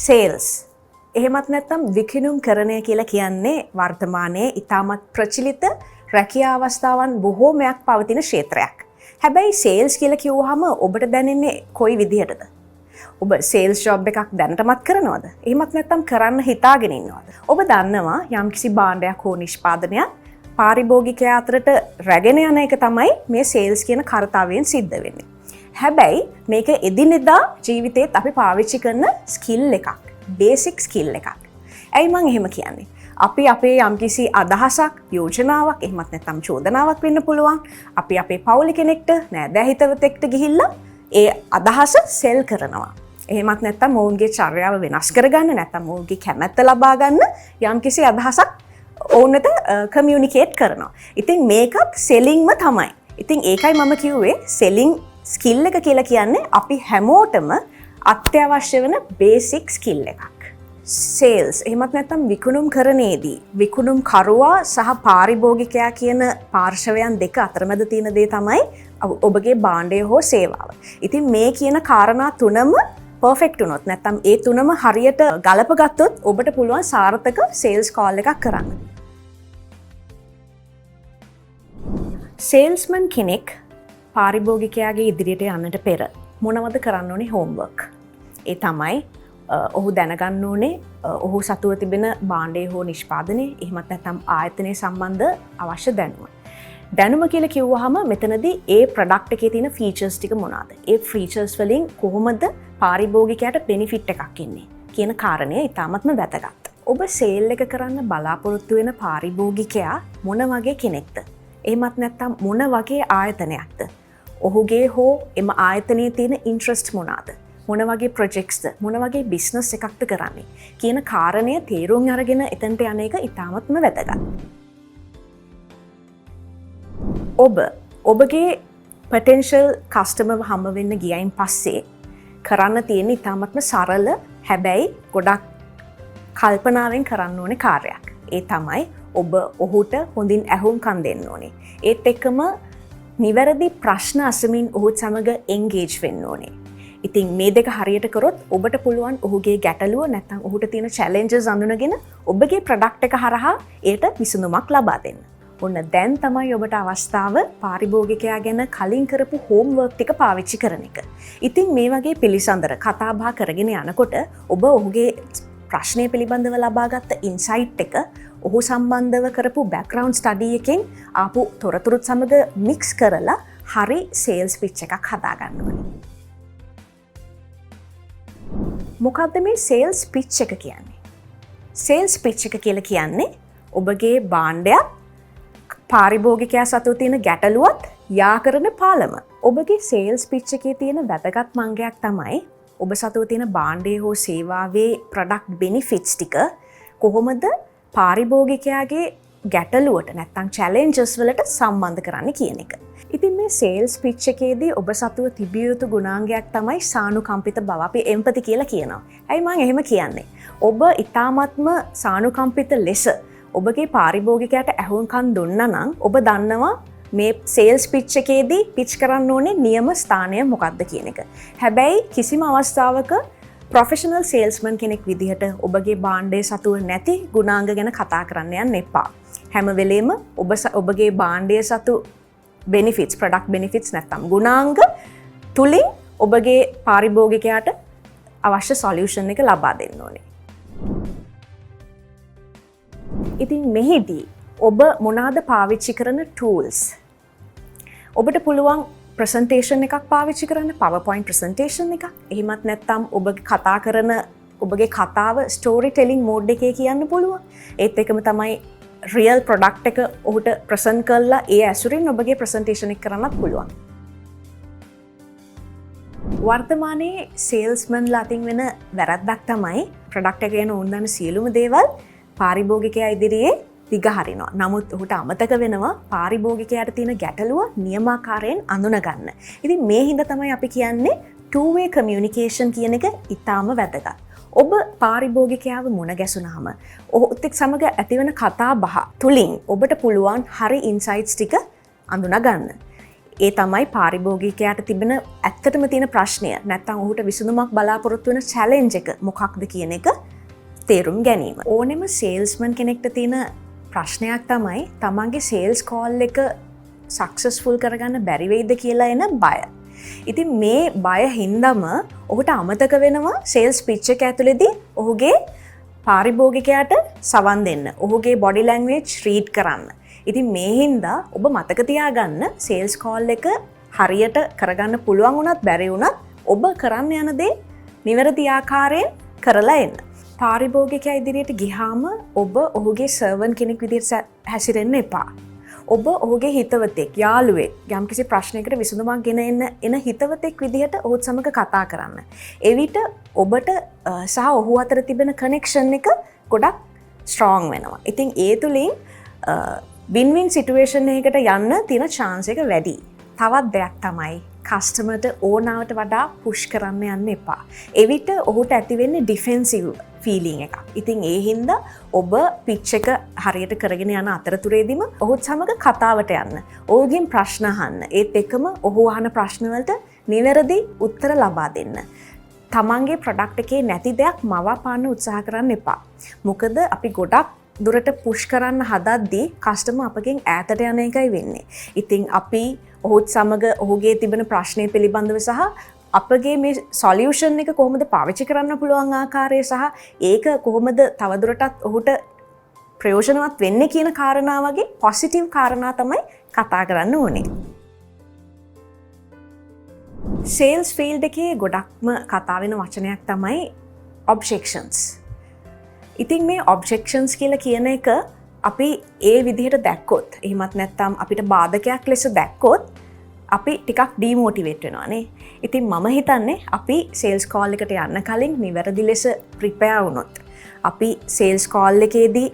Sales. එහෙමත් නැත්නම් විකිණුම් කරණය කියලා කියන්නේ වර්තමානයේ ඉතාමත් ප්‍රචලිත රැකියා අවස්ථාවන් බොහෝමයක් පවතින ක්ෂේත්‍රයක්. හැබැයි සේල්ස් කියලා කිව්වහම ඔබට දැනෙන්නේ කොයි විදිහටද? ඔබ සේල්ස් ජොබ් එකක් දැනටමත් කරනවද? එහෙමත් නැත්නම් කරන්න හිතාගෙන ඉන්නවද? ඔබ දන්නවා යම්කිසි භාණ්ඩයක් හෝ නිෂ්පාදනයක් පාරිභෝගිකයා අතරට රැගෙන යන එක තමයි මේ සේල්ස් කියන කාර්යයෙන් සිද්ධ වෙන්නේ. හැබැයි මේක එදිනෙදා ජීවිතේත් අපි පාවිච්චි කරන ස්කිල් එකක්, බේසික් ස්කිල් එකක්. ඇයි මං එහෙම කියන්නේ? අපි අපේ යම්කිසි අදහසක්, යෝජනාවක්, එහෙමත් නැත්නම් චෝදනාවක් වෙන්න පුළුවන්. අපි අපේ පවුලේ කෙනෙක්ට, නෑදෑ හිතවතෙක්ට ගිහිල්ලා ඒ අදහස සෙල් කරනවා. එහෙමත් නැත්නම් මොවුන්ගේ චර්යාව වෙනස් කරගන්න, නැත්නම් මොවුන්ගේ කැමැත්ත ලබා ගන්න යම්කිසි අදහසක් ඔවුන්ට කමියුනිකේට් කරනවා. ඉතින් මේකත් සෙලින්ම තමයි. ඉතින් ඒකයි මම කිව්වේ සෙලින් ස්කිල් එක කියලා කියන්නේ අපි හැමෝටම අත්‍යවශ්‍ය වෙන බේසික් ස්කිල් එකක්. සේල්ස් එහෙමත් නැත්නම් විකුණුම් කරණයේදී විකුණුම් කරුවා සහ පාරිභෝගිකයා කියන පාර්ශවයන් දෙක අතරමැද තියෙන දේ තමයි ඔබගේ භාණ්ඩය හෝ සේවාව. ඉතින් මේ කියන කාරණා තුනම පර්ෆෙක්ට් වුණොත් නැත්නම් ඒ තුනම හරියට ගලප ගත්තොත් ඔබට පුළුවන් සාර්ථක සේල්ස් කෝල් එකක් කරන්න. සේල්ස්මන් කෙනෙක් පාරිභෝගිකයාගේ ඉදිරියට යන්නට පෙර මොනවද කරන්න ඕනේ හෝම්වර්ක්? ඒ තමයි ඔහු දැනගන්න ඕනේ ඔහු සතුව තිබෙන භාණ්ඩය හෝ නිෂ්පාදනය එහෙමත් නැත්නම් ආයතනය සම්බන්ධ අවශ්‍ය දැනුම. දැනුම කියලා කිව්වහම මෙතනදී ඒ ප්‍රොඩක්ට් එකේ තියෙන ෆීචර්ස් ටික මොනවාද? ඒ ෆීචර්ස් වලින් කොහොමද පාරිභෝගිකයාට බෙනිෆිට් එකක් එන්නේ කියන කාරණය ඉතාමත්ම වැදගත්. ඔබ සේල් එක කරන්න බලාපොරොත්තු වෙන පාරිභෝගිකයා මොන වගේ කෙනෙක්ද? එහෙමත් නැත්නම් මොන වගේ ආයතනයක්ද? ඔහුගේ හෝ එම ආයතනයේ තියෙන ඉන්ට්‍රස්ට් මොනවාද? මොන වගේ ප්‍රොජෙක්ට්ස්ද, මොන වගේ බිස්නස් එකක්ද කරන්නේ කියන කාරණය තේරුම් අරගෙන එතනට යන එක ඉතාමත්ම වැදගත්. ඔබගේ පොටෙන්ෂල් කස්ටමර්ව හම්බ වෙන්න ගියයින් පස්සේ කරන්න තියෙන ඉතාමත්ම සරල හැබැයි ගොඩක් කල්පනාවෙන් කරන්න ඕනේ කාර්යයක්. ඒ තමයි ඔබ ඔහුට හොඳින් ඇහුම්කන් දෙන්න ඕනේ. ඒත් එක්කම නිවැරදි ප්‍රශ්න අසමින් ඔහුත් සමග එන්ගේජ් වෙන්න ඕනේ. ඉතින් මේ දෙක හරියට කරොත් ඔබට පුළුවන් ඔහුගේ ගැටලුව නැත්නම් ඔහුට තියෙන චැලෙන්ජස් අඳුනගෙන ඔබගේ ප්‍රොඩක්ට් එක හරහා ඒට විසඳුමක් ලබා දෙන්න. ඔන්න දැන් තමයි ඔබට අවස්ථාව පාරිභෝගිකයා ගැන කලින් කරපු හෝම්වර්ක් ටික පාවිච්චි කරන එක. ඉතින් මේ වගේ පිළිසඳර කතා බහ කරගෙන යනකොට ඔබ ඔහුගේ ප්‍රශ්නය පිළිබඳව ලබාගත්ත ඉන්සයිට් එක ඔහු සම්බන්ධව කරපු බෑග්ග්‍රවුන්ඩ් ස්ටඩි එකෙන් ආපු තොරතුරුත් සමග මික්ස් කරලා හරි සේල්ස් පිච් එකක් හදාගන්න ඕනේ. මොකක්ද මේ සේල්ස් පිච් එක කියන්නේ? සේල්ස් පිච් එක කියලා කියන්නේ ඔබගේ භාණ්ඩයක් පාරිභෝගිකයා සතු තියෙන ගැටලුවත් යා කරන පාලම. ඔබගේ සේල්ස් පිච් එකේ තියෙන වැදගත් මංගයක් තමයි ඔබ සතුව තියෙන භාණ්ඩය හෝ සේවාවේ ප්‍රොඩක්ට් බෙනිෆිට්ස් ටික කොහොමද පාරිභෝගිකයාගේ ගැටලුවට නැත්නම් චැලෙන්ජස් වලට සම්බන්ධ කරන්න කියන එක. ඉතින් මේ සේල්ස් පිච් එකේදී ඔබ සතුව තිබිය යුතු ගුණාංගයක් තමයි සානුකම්පිත බව. අපි එම්පති කියලා කියනවා. ඇයි මම එහෙම කියන්නේ? ඔබ ඊ타මත්ම සානුකම්පිත ලෙස ඔබගේ පාරිභෝගිකයාට ඇහුම්කන් දුන්නා නම් ඔබ දන්නවා මේ සේල්ස් පිච් එකේදී පිච් කරන්න ඕනේ නියම ස්ථානය මොකක්ද කියන එක. හැබැයි කිසිම අවස්ථාවක ප්‍රොෆෙෂනල් සේල්ස්මන් කෙනෙක් විදිහට ඔබගේ භාණ්ඩය සතුව නැති ගුණාංග ගැන කතා කරන්න යන්න එපා. හැම වෙලේම ඔබගේ භාණ්ඩය සතු බෙනිෆිට්ස්, ප්‍රොඩක්ට් බෙනිෆිට්ස් නැත්නම් ගුණාංග තුලින් ඔබගේ පාරිභෝගිකයාට අවශ්‍ය සොලියුෂන් එක ලබා දෙන්න ඕනේ. ඉතින් මෙහිදී ඔබ මොනවාද පාවිච්චි කරන ටූල්ස්? ඔබට පුළුවන් ප්‍රසන්ටේෂන් එකක් පාවිච්චි කරන්න, PowerPoint ප්‍රසන්ටේෂන් එකක්. එහෙමත් නැත්නම් ඔබ කතා කරන ඔබගේ කතාව ස්ටෝරි ටෙලිං මෝඩ් එකේ කියන්න පුළුවන්. ඒත් එකම තමයි රියල් ප්‍රොඩක්ට් එක ඔහුට ප්‍රසන්ට් කරලා ඒ ඇසුරින් ඔබගේ ප්‍රසන්ටේෂන් එක කරන්නත් පුළුවන්. වර්තමානයේ සේල්ස්මන්ලා අතින් වෙන වැරද්දක් තමයි ප්‍රොඩක්ට් එක ගැන උන් දන්න සියලුම දේවල් පාරිභෝගිකයා ඉදිරියේ දිගහරිනවා. නමුත් ඔහුට අමතක වෙනවා පාරිභෝගිකයාට තියෙන ගැටලුව නියමාකාරයෙන් අඳුනගන්න. ඉතින් මේ හින්දා තමයි අපි කියන්නේ two way communication කියන එක ඉතාම වැදගත්. ඔබ පාරිභෝගිකයාව මුණ ගැසුනහම ඔහුත් එක්ක සමග ඇතිවන කතා බහ තුලින් ඔබට පුළුවන් හරි ඉන්සයිට්ස් ටික අඳුනගන්න. ඒ තමයි පාරිභෝගිකයාට තිබෙන ඇත්තටම තියෙන ප්‍රශ්නය. නැත්නම් ඔහුට විසඳුමක් බලාපොරොත්තු වෙන චැලෙන්ජ් එක මොකක්ද කියන එක තේරුම් ගැනීම. ඕනෙම සේල්ස්මන් කෙනෙක්ට තියෙන ප්‍රශ්නයක් තමයි තමන්ගේ සේල්ස් කෝල් එක සක්සස්ෆුල් කරගන්න බැරි වෙයිද කියලා එන බය. ඉතින් මේ බය හින්දාම ඔහුට අමතක වෙනවා සේල්ස් පිච් එක ඇතුළේදී ඔහුගේ පාරිභෝගිකයාට සවන් දෙන්න. ඔහුගේ බොඩි ලැන්ග්වේජ් රීඩ් කරන්න. ඉතින් මේ හින්දා ඔබ මතක තියාගන්න සේල්ස් කෝල් එක හරියට කරගන්න පුළුවන් වුණත් බැරි වුණත් ඔබ කරන්න යන දේ නිවැරදි ආකාරයෙන් කරලා එන්න. පාරිභෝගිකයා ඉදිරියට ගියාම ඔබ ඔහුගේ සර්වන් කෙනෙක් විදිහට හැසිරෙන්න එපා. ඔබ ඔහුගේ හිතවතෙක්, යාළුවෙක්, යම්කිසි ප්‍රශ්නයකට විසඳුමක් ගෙන එන හිතවතෙක් විදිහට ඔහුත් සමග කතා කරන්න. එවිට ඔබට සහ ඔහු අතර තිබෙන කනෙක්ෂන් එක ගොඩක් ස්ට්‍රෝං වෙනවා. ඉතින් ඒ තුලින් වින්-වින් සිටුේෂන් එකකට යන්න තියෙන chance එක වැඩි. තවත් දෙයක් තමයි කස්ටමර්ට ඕනාවට වඩා පුෂ් කරන්න යන්න එපා. එවිට ඔහුට ඇති වෙන්නේ ඩිෆෙන්සිව් ෆීලිං එකක්. ඉතින් ඒ හින්දා ඔබ පිච් එක හරියට කරගෙන යන අතරතුරේදීම ඔහුත් සමග කතාවට යන්න. ඔහුගෙන් ප්‍රශ්න අහන්න. ඒත් එක්කම ඔහු අහන ප්‍රශ්න වලට නිවැරදි උත්තර ලබා දෙන්න. තමන්ගේ ප්‍රොඩක්ට් එකේ නැති දෙයක් මවාපාන්න උත්සාහ කරන්න එපා. මොකද අපි ගොඩක් දුරට පුෂ් කරන්න හදද්දී කස්ටමර් අපගෙන් ඈතට යන එකයි වෙන්නේ. ඉතින් අපි ඔහුත් සමග ඔහුගේ තිබෙන ප්‍රශ්නය පිළිබඳව සහ අපගේ මේ සොලියුෂන් එක කොහොමද පාවිච්චි කරන්න පුළුවන් ආකාරය සහ ඒක කොහොමද තවදුරටත් ඔහුට ප්‍රයෝජනවත් වෙන්නේ කියන කාරණා වගේ පොසිටිව් කාරණා තමයි කතා කරන්න ඕනේ. සේල්ස් ෆීල්ඩ් එකේ ගොඩක්ම කතා වෙන වචනයක් තමයි ඔබ්ජෙක්ෂන්ස්. ඉතින් මේ ඔබ්ජෙක්ෂන්ස් කියලා කියන එක අපි ඒ විදිහට දැක්කොත්, එහෙමත් නැත්නම් අපිට බාධකයක් ලෙස දැක්කොත් අපි ටිකක් ඩීමෝටිවේට් වෙනවානේ. ඉතින් මම හිතන්නේ අපි සේල්ස් කෝල් එකට යන්න කලින් නිවැරදි ලෙස ප්‍රිපෙයාර් වුණොත්, අපි සේල්ස් කෝල් එකේදී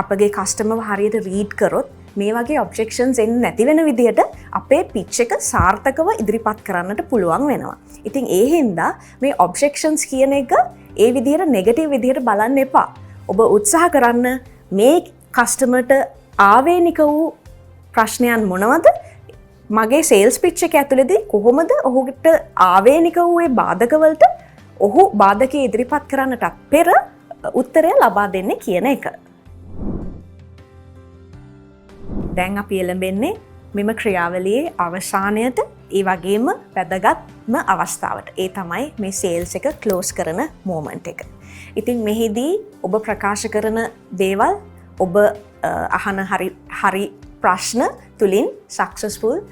අපගේ කස්ටමර්ව හරියට රීඩ් කරොත් මේ වගේ ඔබ්ජෙක්ෂන්ස් එන්නේ නැති වෙන විදිහට අපේ පිච් එක සාර්ථකව ඉදිරිපත් කරන්නට පුළුවන් වෙනවා. ඉතින් ඒ හින්දා මේ ඔබ්ජෙක්ෂන්ස් කියන එක ඒ විදිහට නෙගටිව් විදිහට බලන්න එපා. ඔබ උත්සාහ කරන්න මේ කස්ටමර්ට ආවේනික වූ ප්‍රශ්නයන් මොනවද? මගේ සේල්ස් පිච් එක ඇතුළේදී කොහොමද ඔහුට ආවේනික වූ ඒ බාධකවලට ඔහු බාධකේ ඉදිරිපත් කරන්නට පෙර උත්තරය ලබා දෙන්නේ කියන එක. දැන් අපි එළඹෙන්නේ මෙම ක්‍රියාවලියේ අවසානයට, ඒ වගේම වැදගත්ම අවස්ථාවට. ඒ තමයි මේ සේල්ස් එක ක්ලෝස් කරන මෝමන්ට් එක. ඉතින් මෙහිදී ඔබ ප්‍රකාශ කරන දේවල්, ඔබ අහන හරි ප්‍රශ්න තුලින් සක්සස්ෆුල්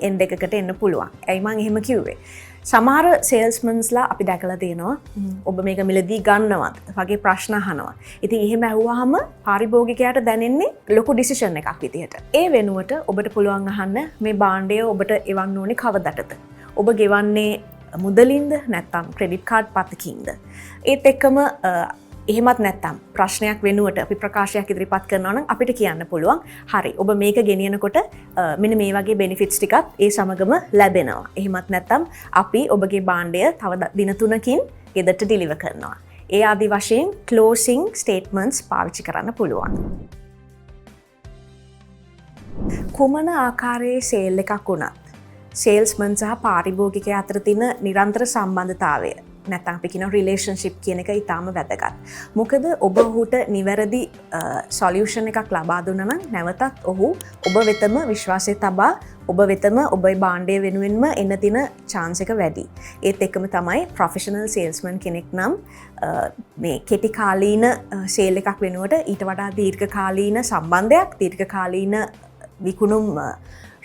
එන්ඩ් එකකට එන්න පුළුවන්. ඇයි මං එහෙම කිව්වේ? සමහර සේල්ස්මන්ස්ලා අපි දැකලා තියෙනවා ඔබ මේක මිලදී ගන්නවද වගේ ප්‍රශ්න අහනවා. ඉතින් එහෙම ඇහුවාම පාරිභෝගිකයාට දැනෙන්නේ ලොකු ඩිසිෂන් එකක් විදිහට. ඒ වෙනුවට ඔබට පුළුවන් අහන්න මේ භාණ්ඩය ඔබට එවන්න ඕනේ කවදටද? ඔබ ගෙවන්නේ මුදලින්ද නැත්නම් ක්‍රෙඩිට් කාඩ් පතකින්ද? ඒත් එක්කම එහෙමත් නැත්නම් ප්‍රශ්නයක් වෙනුවට අපි ප්‍රකාශයක් ඉදිරිපත් කරනවා නම් අපිට කියන්න පුළුවන් හරි ඔබ මේක ගෙනියනකොට මෙන්න මේ වගේ බෙනිෆිට්ස් ටිකක් ඒ සමගම ලැබෙනවා. එහෙමත් නැත්නම් අපි ඔබගේ භාණ්ඩය තව දින 3කින් ගෙදරට ඩිලිවර් කරනවා. ඒ ආදි වශයෙන් ක්ලෝසිං ස්ටේට්මන්ට්ස් පාවිච්චි කරන්න පුළුවන්. කුමන ආකාරයේ සේල් එකක් වුණත් සේල්ස්මන් සහ පාරිභෝගිකයා අතර තියෙන නිරන්තර සම්බන්ධතාවය නැත්නම් අපි කියන රිලේෂන්ෂිප් කියන එක ඊටාම වැදගත්. මොකද ඔබ ඔහුට නිවැරදි සොලියුෂන් එකක් ලබා දුන්නා නම් නැවතත් ඔහු ඔබ වෙතම විශ්වාසය තබා ඔබ වෙතම ඔබේ භාණ්ඩය වෙනුවෙන්ම එන්න තියෙන chance එක වැඩි. ඒත් එක්කම තමයි ප්‍රොෆෙෂනල් සේල්ස්මන් කෙනෙක් නම් මේ කෙටි කාලීන සේල් එකක් වෙනුවට ඊට වඩා දීර්ඝකාලීන සම්බන්ධයක්, දීර්ඝකාලීන විකුණුම්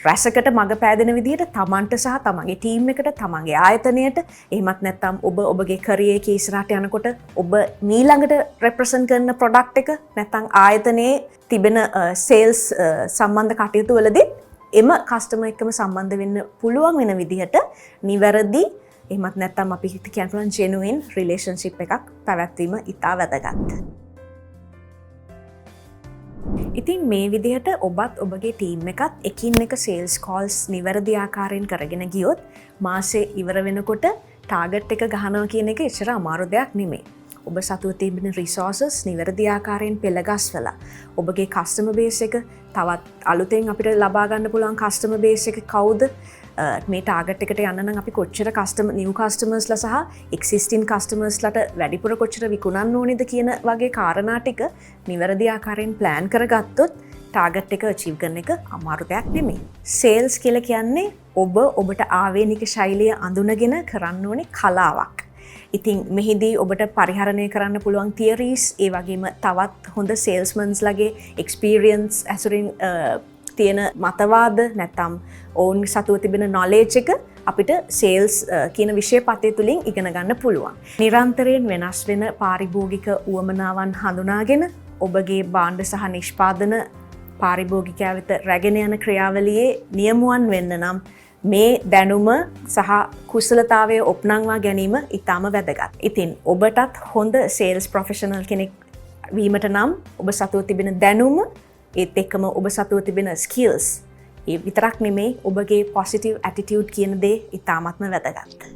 රැසකට මඟ පෑදෙන විදිහට තමන්ට සහ තමන්ගේ ටීම් එකට, තමන්ගේ ආයතනයට, එහෙමත් නැත්නම් ඔබ ඔබගේ කරියර් එකේ ඉස්සරහට යනකොට ඔබ ඊළඟට රෙප්‍රසන්ට් කරන ප්‍රොඩක්ට් එක නැත්නම් ආයතනයේ තිබෙන සේල්ස් සම්බන්ධ කටයුතු වලදී එම කස්ටමර් එක්කම සම්බන්ධ වෙන්න පුළුවන් වෙන විදිහට නිවැරදි, එහෙමත් නැත්නම් අපි කියන්න පුළුවන් ජෙනුයින් රිලේෂන්ෂිප් එකක් පැවැත්වීම ඉතා වැදගත්. ඉතින් මේ විදිහට ඔබත් ඔබගේ ටීම් එකත් එකින් එක සේල්ස් කෝල්ස් නිවැරදි ආකාරයෙන් කරගෙන ගියොත් මාසේ ඉවර වෙනකොට ටාගට් එක ගහනවා කියන එක එච්චර අමාරු දෙයක් නෙමෙයි. ඔබ සතුව තිබෙන රිසෝසස් නිවැරදි ආකාරයෙන් පෙළගස්වලා ඔබගේ කස්ටමර් බේස් එක තවත් අලුතෙන් අපිට ලබා ගන්න පුළුවන් කස්ටමර් බේස් එක කවුද? මේ ටාගට් එකට යන්න නම් අපි කොච්චර නිව් කස්ටමර්ස්ලා සහ එක්සිස්ටින් කස්ටමර්ස්ලාට වැඩිපුර කොච්චර විකුණන්න ඕනේද කියන වගේ කාරණා ටික නිවැරදි ආකාරයෙන් ප්ලෑන් කරගත්තොත් ටාගට් එක අචීව් කරන එක අමාරු දෙයක් නෙමෙයි. සේල්ස් කියලා කියන්නේ ඔබට ආවේනික ශෛලිය අඳුනගෙන කරන්න ඕනේ කලාවක්. ඉතින් මෙහිදී ඔබට පරිහරණය කරන්න පුළුවන් තියරීස් ඒ වගේම තවත් හොඳ සේල්ස්මන්ස්ලගේ එක්ස්පීරියන්ස් ඇසුරින් තියෙන මතවාද නැත්තම් ඔවුන් සතුව තිබෙන නොලේජ් එක අපිට සේල්ස් කියන විෂය පතය තුළින් ඉගෙන ගන්න පුළුවන්. නිරන්තරයෙන් වෙනස් වෙන පාරිභෝගික උවමනාවන් හඳුනාගෙන ඔබගේ භාණ්ඩ සහ නිෂ්පාදන පාරිභෝගිකයා වෙත රැගෙන යන ක්‍රියාවලියේ නියමුවන් වෙන්න නම් මේ දැනුම සහ කුසලතාවය ඔප්නංවා ගැනීම ඉතාම වැදගත්. ඉතින් ඔබටත් හොඳ සේල්ස් ප්‍රොෆෙෂනල් කෙනෙක් වීමට නම් ඔබ සතුව තිබෙන දැනුම ඒත් එක්කම ඔබ සතුව තිබෙන ස්කිල්ස් ඒ විතරක් නෙමේ ඔබගේ පොසිටිව් ඇටිටියුඩ් කියන දේ ඉතාමත්ම වැදගත්.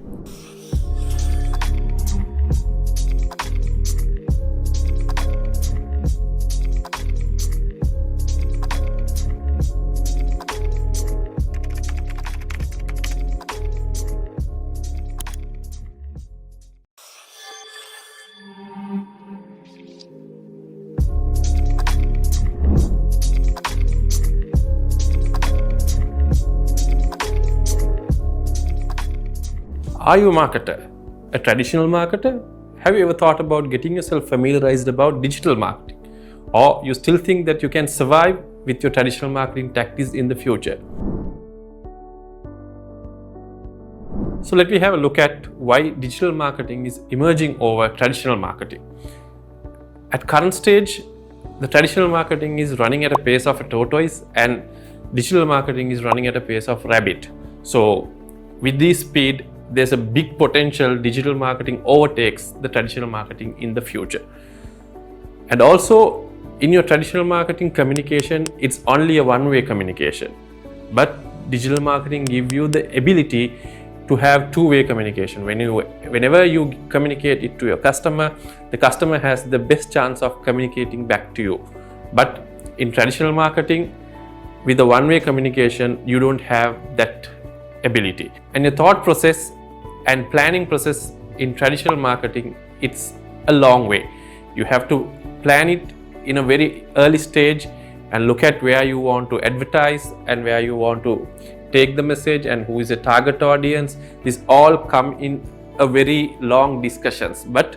Are you a marketer? A traditional marketer? Have you ever thought about getting yourself familiarized about digital marketing? Or you still think that you can survive with your traditional marketing tactics in the future? So let me have a look at why digital marketing is emerging over traditional marketing. At current stage, the traditional marketing is running at a pace of a tortoise and digital marketing is running at a pace of rabbit. So with this speed, there's a big potential digital marketing overtakes the traditional marketing in the future. And also in your traditional marketing communication, it's only a one-way communication. But digital marketing gives you the ability to have two-way communication. Whenever you communicate it to your customer, the customer has the best chance of communicating back to you. But in traditional marketing, with the one-way communication, you don't have that ability. And your thought process and planning process in traditional marketing, it's a long way. You have to plan it in a very early stage and look at where you want to advertise and where you want to take the message and who is the target audience. This all come in a very long discussions. But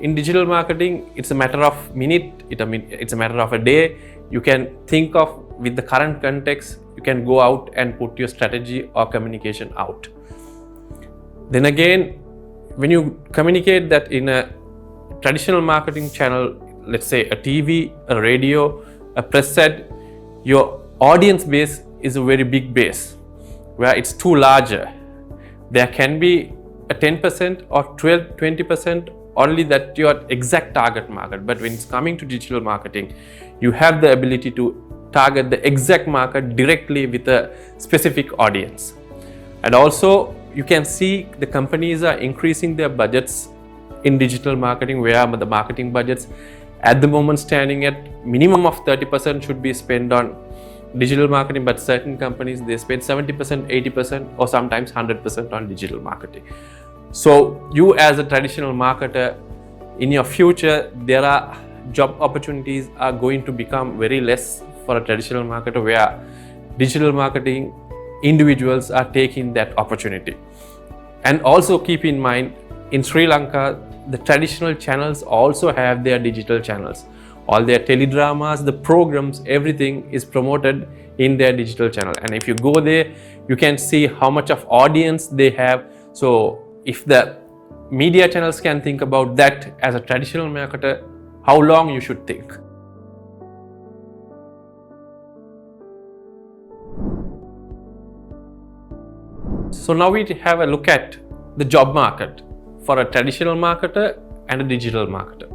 in digital marketing, it's a matter of minute, it's a matter of a day. You can think of with the current context, you can go out and put your strategy or communication out. Then again, when you communicate that in a traditional marketing channel, let's say a TV, a radio, a press ad, your audience base is a very big base where it's too larger. There can be a 10% or 20% only that your exact target market. But when it's coming to digital marketing, you have the ability to target the exact market directly with a specific audience. And also you can see the companies are increasing their budgets in digital marketing, where the marketing budgets at the moment standing at minimum of 30% should be spent on digital marketing, but certain companies they spend 70%, 80% or sometimes 100% on digital marketing. So you as a traditional marketer, in your future there are job opportunities are going to become very less for a traditional marketer, where digital marketing individuals are taking that opportunity. And also keep in mind, in Sri Lanka, the traditional channels also have their digital channels. All their teledramas, the programs, everything is promoted in their digital channel. And if you go there, you can see how much of audience they have. So if the media channels can think about that as a traditional marketer, how long you should think? So now we have a look at the job market for a traditional marketer and a digital marketer.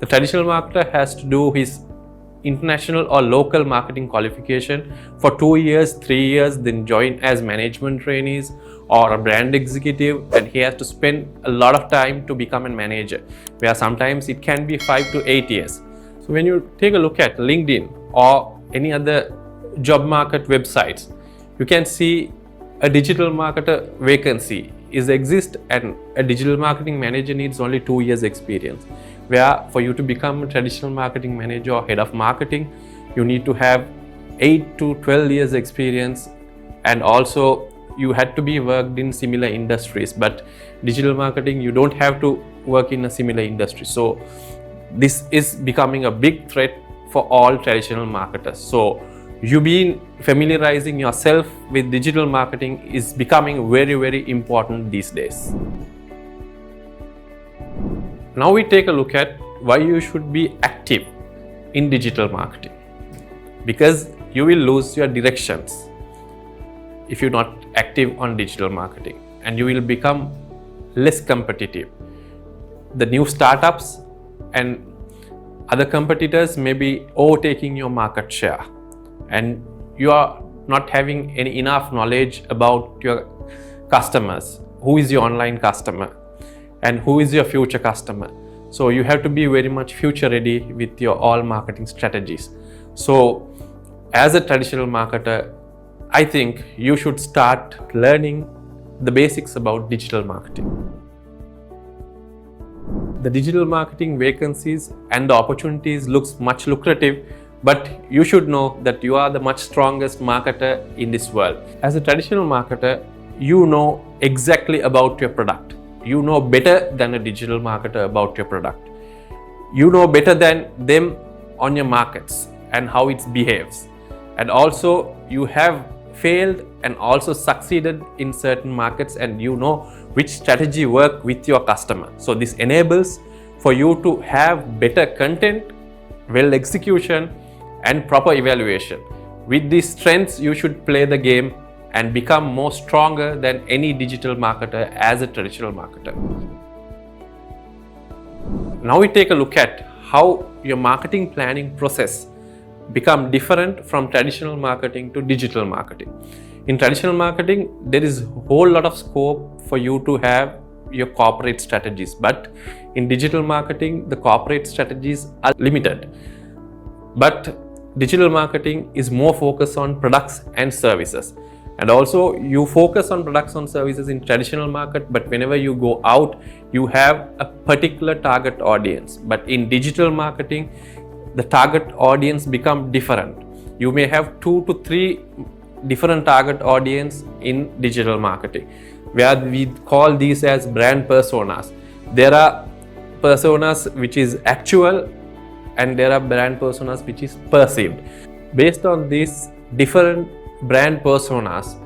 The traditional marketer has to do his international or local marketing qualification for 2 years, 3 years, then join as management trainees or a brand executive, and he has to spend a lot of time to become a manager, where sometimes it can be 5 to 8 years. So when you take a look at LinkedIn or any other job market websites, you can see a digital marketer vacancy is exist, and a digital marketing manager needs only 2 years experience. Where for you to become a traditional marketing manager or head of marketing, you need to have 8 to 12 years experience, and also you had to be worked in similar industries. But digital marketing, you don't have to work in a similar industry. So this is becoming a big threat for all traditional marketers. So you being familiarizing yourself with digital marketing is becoming very, very important these days. Now we take a look at why you should be active in digital marketing. Because you will lose your directions if you're not active on digital marketing, and you will become less competitive. The new startups and other competitors may be overtaking your market share, and you are not having any enough knowledge about your customers. Who is your online customer and who is your future customer? So you have to be very much future ready with your all marketing strategies. So as a traditional marketer, I think you should start learning the basics about digital marketing. The digital marketing vacancies and the opportunities looks much lucrative, but you should know that you are the much strongest marketer in this world. As a traditional marketer, you know exactly about your product. You know better than a digital marketer about your product. You know better than them on your markets and how it behaves. And also you have failed and also succeeded in certain markets, and you know which strategy work with your customer. So this enables for you to have better content, well execution and proper evaluation. With these strengths, you should play the game and become more stronger than any digital marketer as a traditional marketer. Now we take a look at how your marketing planning process become different from traditional marketing to digital marketing. In traditional marketing, there is a whole lot of scope for you to have your corporate strategies, but in digital marketing, the corporate strategies are limited. But digital marketing is more focused on products and services. And also you focus on products and services in traditional market, but whenever you go out, you have a particular target audience. But in digital marketing, the target audience become different. You may have 2 to 3 different target audience in digital marketing, where we call these as brand personas. There are personas which is actual, and there are brand personas which is perceived. Based on these different brand personas,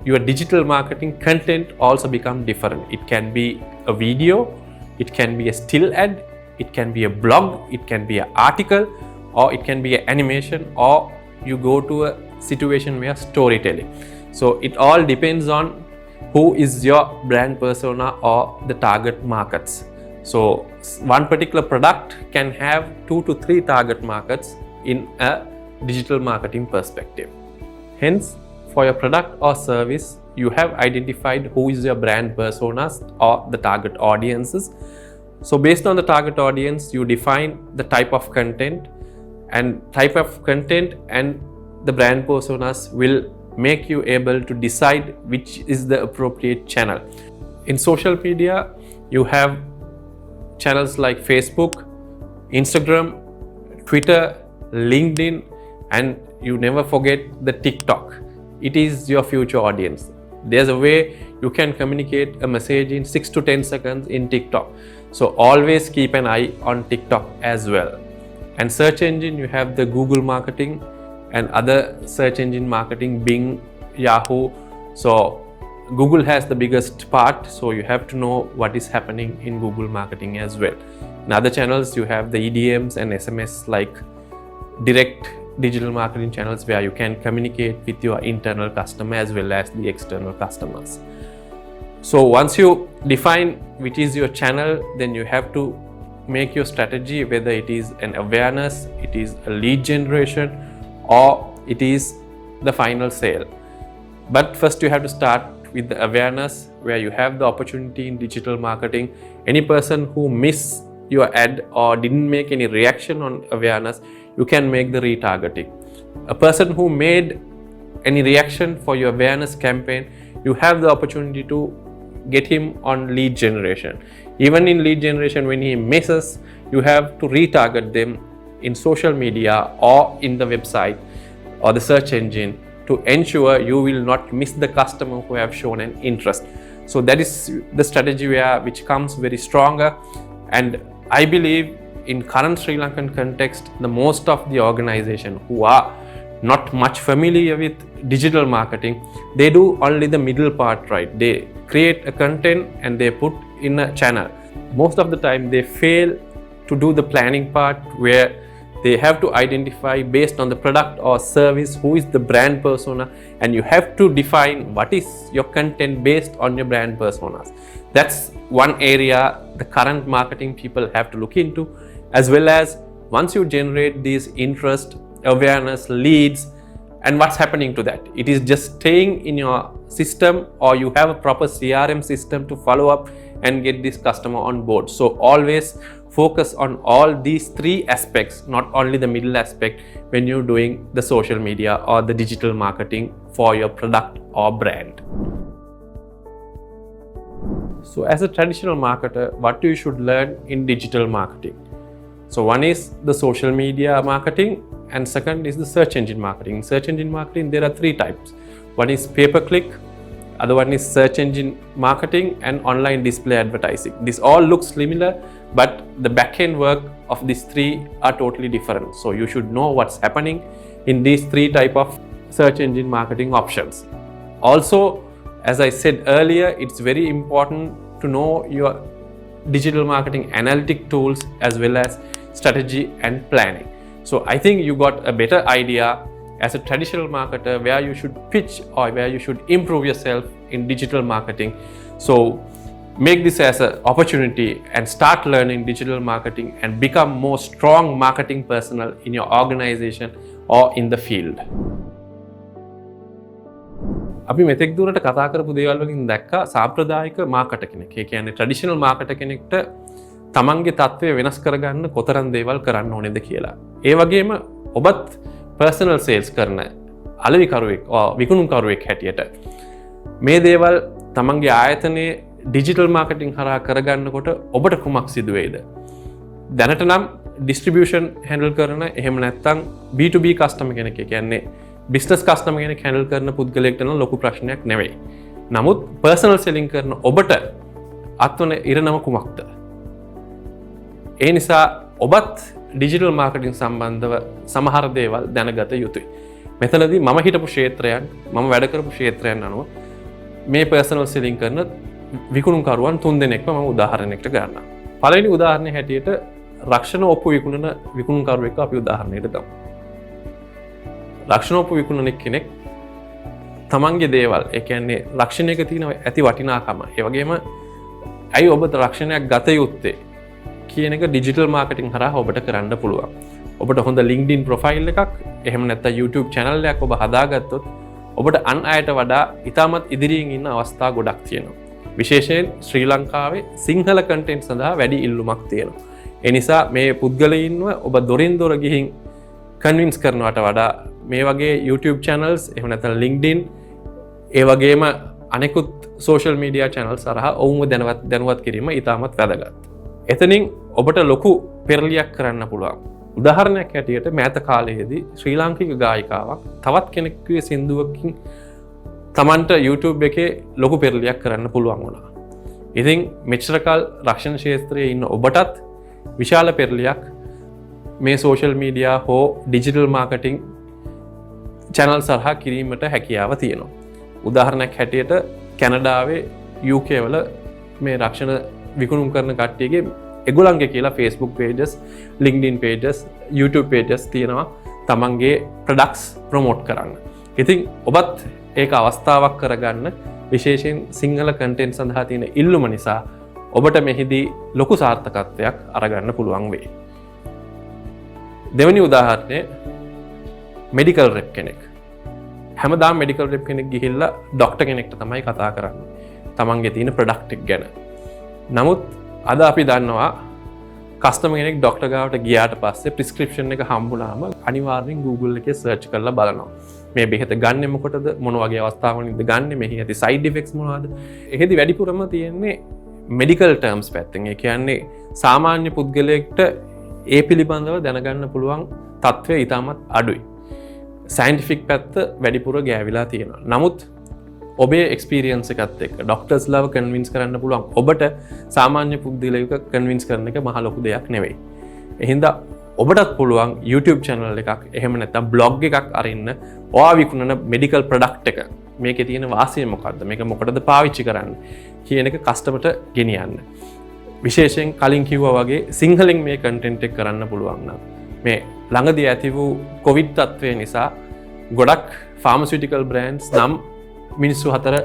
your digital marketing content also become different. It can be a video, it can be a still ad, it can be a blog, it can be an article, or it can be an animation, or you go to a situation where storytelling. So it all depends on who is your brand persona or the target markets. So one particular product can have 2 to 3 target markets in a digital marketing perspective. Hence, for your product or service, you have identified who is your brand personas or the target audiences. So based on the target audience, you define the type of content, and the brand personas will make you able to decide which is the appropriate channel. In social media, you have channels like Facebook, Instagram, Twitter, LinkedIn, and you never forget the TikTok. It is your future audience. There's a way you can communicate a message in 6 to 10 seconds in TikTok. So always keep an eye on TikTok as well. And search engine, you have the Google marketing and other search engine marketing, Bing, Yahoo. So Google has the biggest part, so you have to know what is happening in Google marketing as well. In other channels, you have the EDMs and SMS, like direct digital marketing channels, where you can communicate with your internal customer as well as the external customers. So once you define which is your channel, then you have to make your strategy, whether it is an awareness, it is a lead generation, or it is the final sale. But first you have to start with the awareness, where you have the opportunity in digital marketing. Any person who missed your ad or didn't make any reaction on awareness, you can make the retargeting. a person who made any reaction for your awareness campaign, you have the opportunity to get him on lead generation. Even in lead generation, when he misses, you have to retarget them in social media or in the website or the search engine to ensure you will not miss the customer who have shown an interest. So that is the strategy which comes very stronger, and I believe in current Sri Lankan context, the most of the organization who are not much familiar with digital marketing, they do only the middle part, right? They create a content and they put in a channel. Most of the time they fail to do the planning part, where they have to identify based on the product or service who is the brand persona, and you have to define what is your content based on your brand personas. That's one area the current marketing people have to look into, as well as once you generate these interest, awareness, leads, and what's happening to that. It is just staying in your system, or you have a proper CRM system to follow up and get this customer on board. So always focus on all these three aspects, not only the middle aspect, when you're doing the social media or the digital marketing for your product or brand. So as a traditional marketer, what you should learn in digital marketing? So one is the social media marketing, and second is the search engine marketing. In search engine marketing, there are three types. One is pay-per-click, other one is search engine marketing, and online display advertising. This all looks similar, but the back-end work of these three are totally different. So you should know what's happening in these three type of search engine marketing options. Also, as I said earlier, it's very important to know your digital marketing analytic tools as well as strategy and planning. So I think you got a better idea as a traditional marketer where you should pitch or where you should improve yourself in digital marketing. So make this as an opportunity and start learning digital marketing and become more strong marketing personnel in your organization or in the field. අපි මෙතෙක් දුරට කතා කරපු දේවල් වලින් දැක්කා සාම්ප්‍රදායික මාකටර් කෙනෙක්. ඒ කියන්නේ ට්‍රැඩිෂනල් මාකටර් කෙනෙක්ට තමන්ගේ තත්ත්වය වෙනස් කරගන්න කොතරම් දේවල් කරන්න ඕනේද කියලා. ඒ වගේම ඔබත් පර්සනල් සේල්ස් කරන අලෙවිකරුවෙක් විකුණුම්කරුවෙක් හැටියට මේ දේවල් තමන්ගේ ආයතනයේ ඩිජිටල් මාකටිං හරහා කරගන්නකොට ඔබට කුමක් සිදු වෙයිද? දැනට නම් ඩිස්ට්‍රිබියුෂන් හැන්ඩල් කරන එහෙම නැත්නම් B2B කස්ටමර් කෙනෙක්, ඒ කියන්නේ බිස්නස් කස්ටමර් කෙනෙක් හැන්ඩල් කරන පුද්ගලයෙක්ට නම් ලොකු ප්‍රශ්නයක් නෙවෙයි. නමුත් පර්සනල් සෙලින් කරන ඔබට අත්වන ඉරණම කුමක්ද? ඒ නිසා ඔබත් ඩිජිටල් මාකටිං සම්බන්ධව සමහර දේවල් දැනගත යුතුයි. මෙතනදී මම හිටපු ක්ෂේත්‍රයන්, මම වැඩ කරපු ක්ෂේත්‍රයන් අනුව මේ පර්සනල් සෙලින් කරන විකුණුම්කරුවන් 3 දෙනෙක්ම මම උදාහරණයකට ගන්නවා. පළවෙනි උදාහරණය හැටියට රක්ෂණ ඔප්පු විකුණන විකුණුම්කරුවෙක්ව අපි උදාහරණයකට ගමු. රක්ෂණ ඔප්පු විකුණන කෙනෙක් තමන්ගේ දේවල්, ඒ කියන්නේ රක්ෂණයක තියෙන ඇති වටිනාකම, ඒ වගේම ඇයි ඔබ රක්ෂණයක් ගත යුත්තේ කියන එක ඩිජිටල් මාකටිං හරහා ඔබට කරන්න පුළුවන්. ඔබට හොඳ LinkedIn ප්‍රොෆයිල් එකක්, එහෙම නැත්නම් YouTube channel එකක් ඔබ හදාගත්තොත් ඔබට අන් අයට වඩා ඉතාමත් ඉදිරියෙන් ඉන්න අවස්ථා ගොඩක් තියෙනවා. විශේෂයෙන් ශ්‍රී ලංකාවේ සිංහල කන්ටෙන්ට් සඳහා වැඩි ඉල්ලුමක් තියෙනවා. ඒ නිසා මේ පුද්ගලයින්ව ඔබ දොරින් දොර ගිහින් කන්වින්ස් කරනවට වඩා මේ වගේ YouTube channels, එහෙම නැත්නම් LinkedIn, ඒ වගේම අනෙකුත් social media channels හරහා ඔවුන්ව දැනුවත් කිරීම ඉතාමත් වැදගත්. එතනින් ඔබට ලොකු පෙරලියක් කරන්න පුළුවන්. උදාහරණයක් හැටියට මෑත කාලයේදී ශ්‍රී ලාංකික ගායිකාවක් තවත් කෙනෙකුගේ සින්දුවකින් තමන්ට YouTube එකේ ලොකු පෙරලියක් කරන්න පුළුවන් වුණා. ඉතින් මෙච්චරකල් රක්ෂණ ක්ෂේත්‍රයේ ඉන්න ඔබටත් විශාල පෙරලියක් මේ social media හෝ digital marketing channel සරහා කිරීමට හැකියාව තියෙනවා. උදාහරණයක් හැටියට කැනඩාවේ UK වල මේ රක්ෂණ විකුණුම් කරන කට්ටියගේ ඒගොල්ලන්ගේ කියලා Facebook pages, LinkedIn pages, YouTube pages තියෙනවා තමන්ගේ products promote කරන්න. ඉතින් ඔබත් ඒක අවස්ථාවක් කරගන්න, විශේෂයෙන් සිංහල content සඳහා තියෙන ඉල්ලුම නිසා ඔබට මෙහිදී ලොකු සාර්ථකත්වයක් අරගන්න පුළුවන් වෙයි. දෙවෙනි උදාහරණය මෙඩිකල් රෙප් කෙනෙක්. හැමදාම මෙඩිකල් රෙප් කෙනෙක් ගිහිල්ලා ડોක්ටර් කෙනෙක්ට තමයි කතා කරන්නේ තමන්ගේ තියෙන ප්‍රොඩක්ට් එක ගැන. නමුත් අද අපි දන්නවා කස්ටමර් කෙනෙක් ડોක්ටර් ගාවට ගියාට පස්සේ ප්‍රිස්ක්‍රිප්ෂන් එක හම්බුනාම අනිවාර්යෙන් Google එකේ සර්ච් කරලා බලනවා. මේ බෙහෙත ගන්නෙ මොකටද? මොන වගේ අවස්ථාවකටද ගන්නෙ? මෙහි ඇති සයිඩ් ඉෆෙක්ට්ස් මොනවද? එහෙදි වැඩිපුරම තියෙන්නේ මෙඩිකල් ටර්ම්ස් පැත්තෙන්. ඒ කියන්නේ සාමාන්‍ය පුද්ගලයෙක්ට ඒ පිළිබඳව දැනගන්න පුළුවන් තත්ත්වය ඉතාමත් අඩුයි. සයින්ටිෆික් පැත්ත වැඩිපුර ගෑවිලා තියෙනවා. නමුත් ඔබේ එක්ස්පීරියන්ස් එකත් එක්ක ඩොක්ටර්ස් ලව කන්වින්ස් කරන්න පුළුවන් ඔබට සාමාන්‍ය පුද්ගලයෙක් කන්වින්ස් කරන එක මහ ලොකු දෙයක් නෙවෙයි. එහෙනම් ඔබටත් පුළුවන් YouTube channel එකක් එහෙම නැත්නම් blog එකක් අරින්න ඔයා විකුණන මෙඩිකල් ප්‍රොඩක්ට් එක මේකේ තියෙන වාසිය මොකක්ද? මේක මොකටද පාවිච්චි කරන්නේ කියන එක කස්ටමර්ට ගෙනියන්න. විශේෂයෙන් කලින් කිව්වා වගේ සිංහලෙන් මේ කන්ටෙන්ට් එක කරන්න පුළුවන් නම් මේ ළඟදී ඇති වූ කොවිඩ් තත්ත්වය නිසා ගොඩක් ෆාමසිටිකල් බ්‍රෑන්ඩ්ස් නම් මිනිස්සු හතර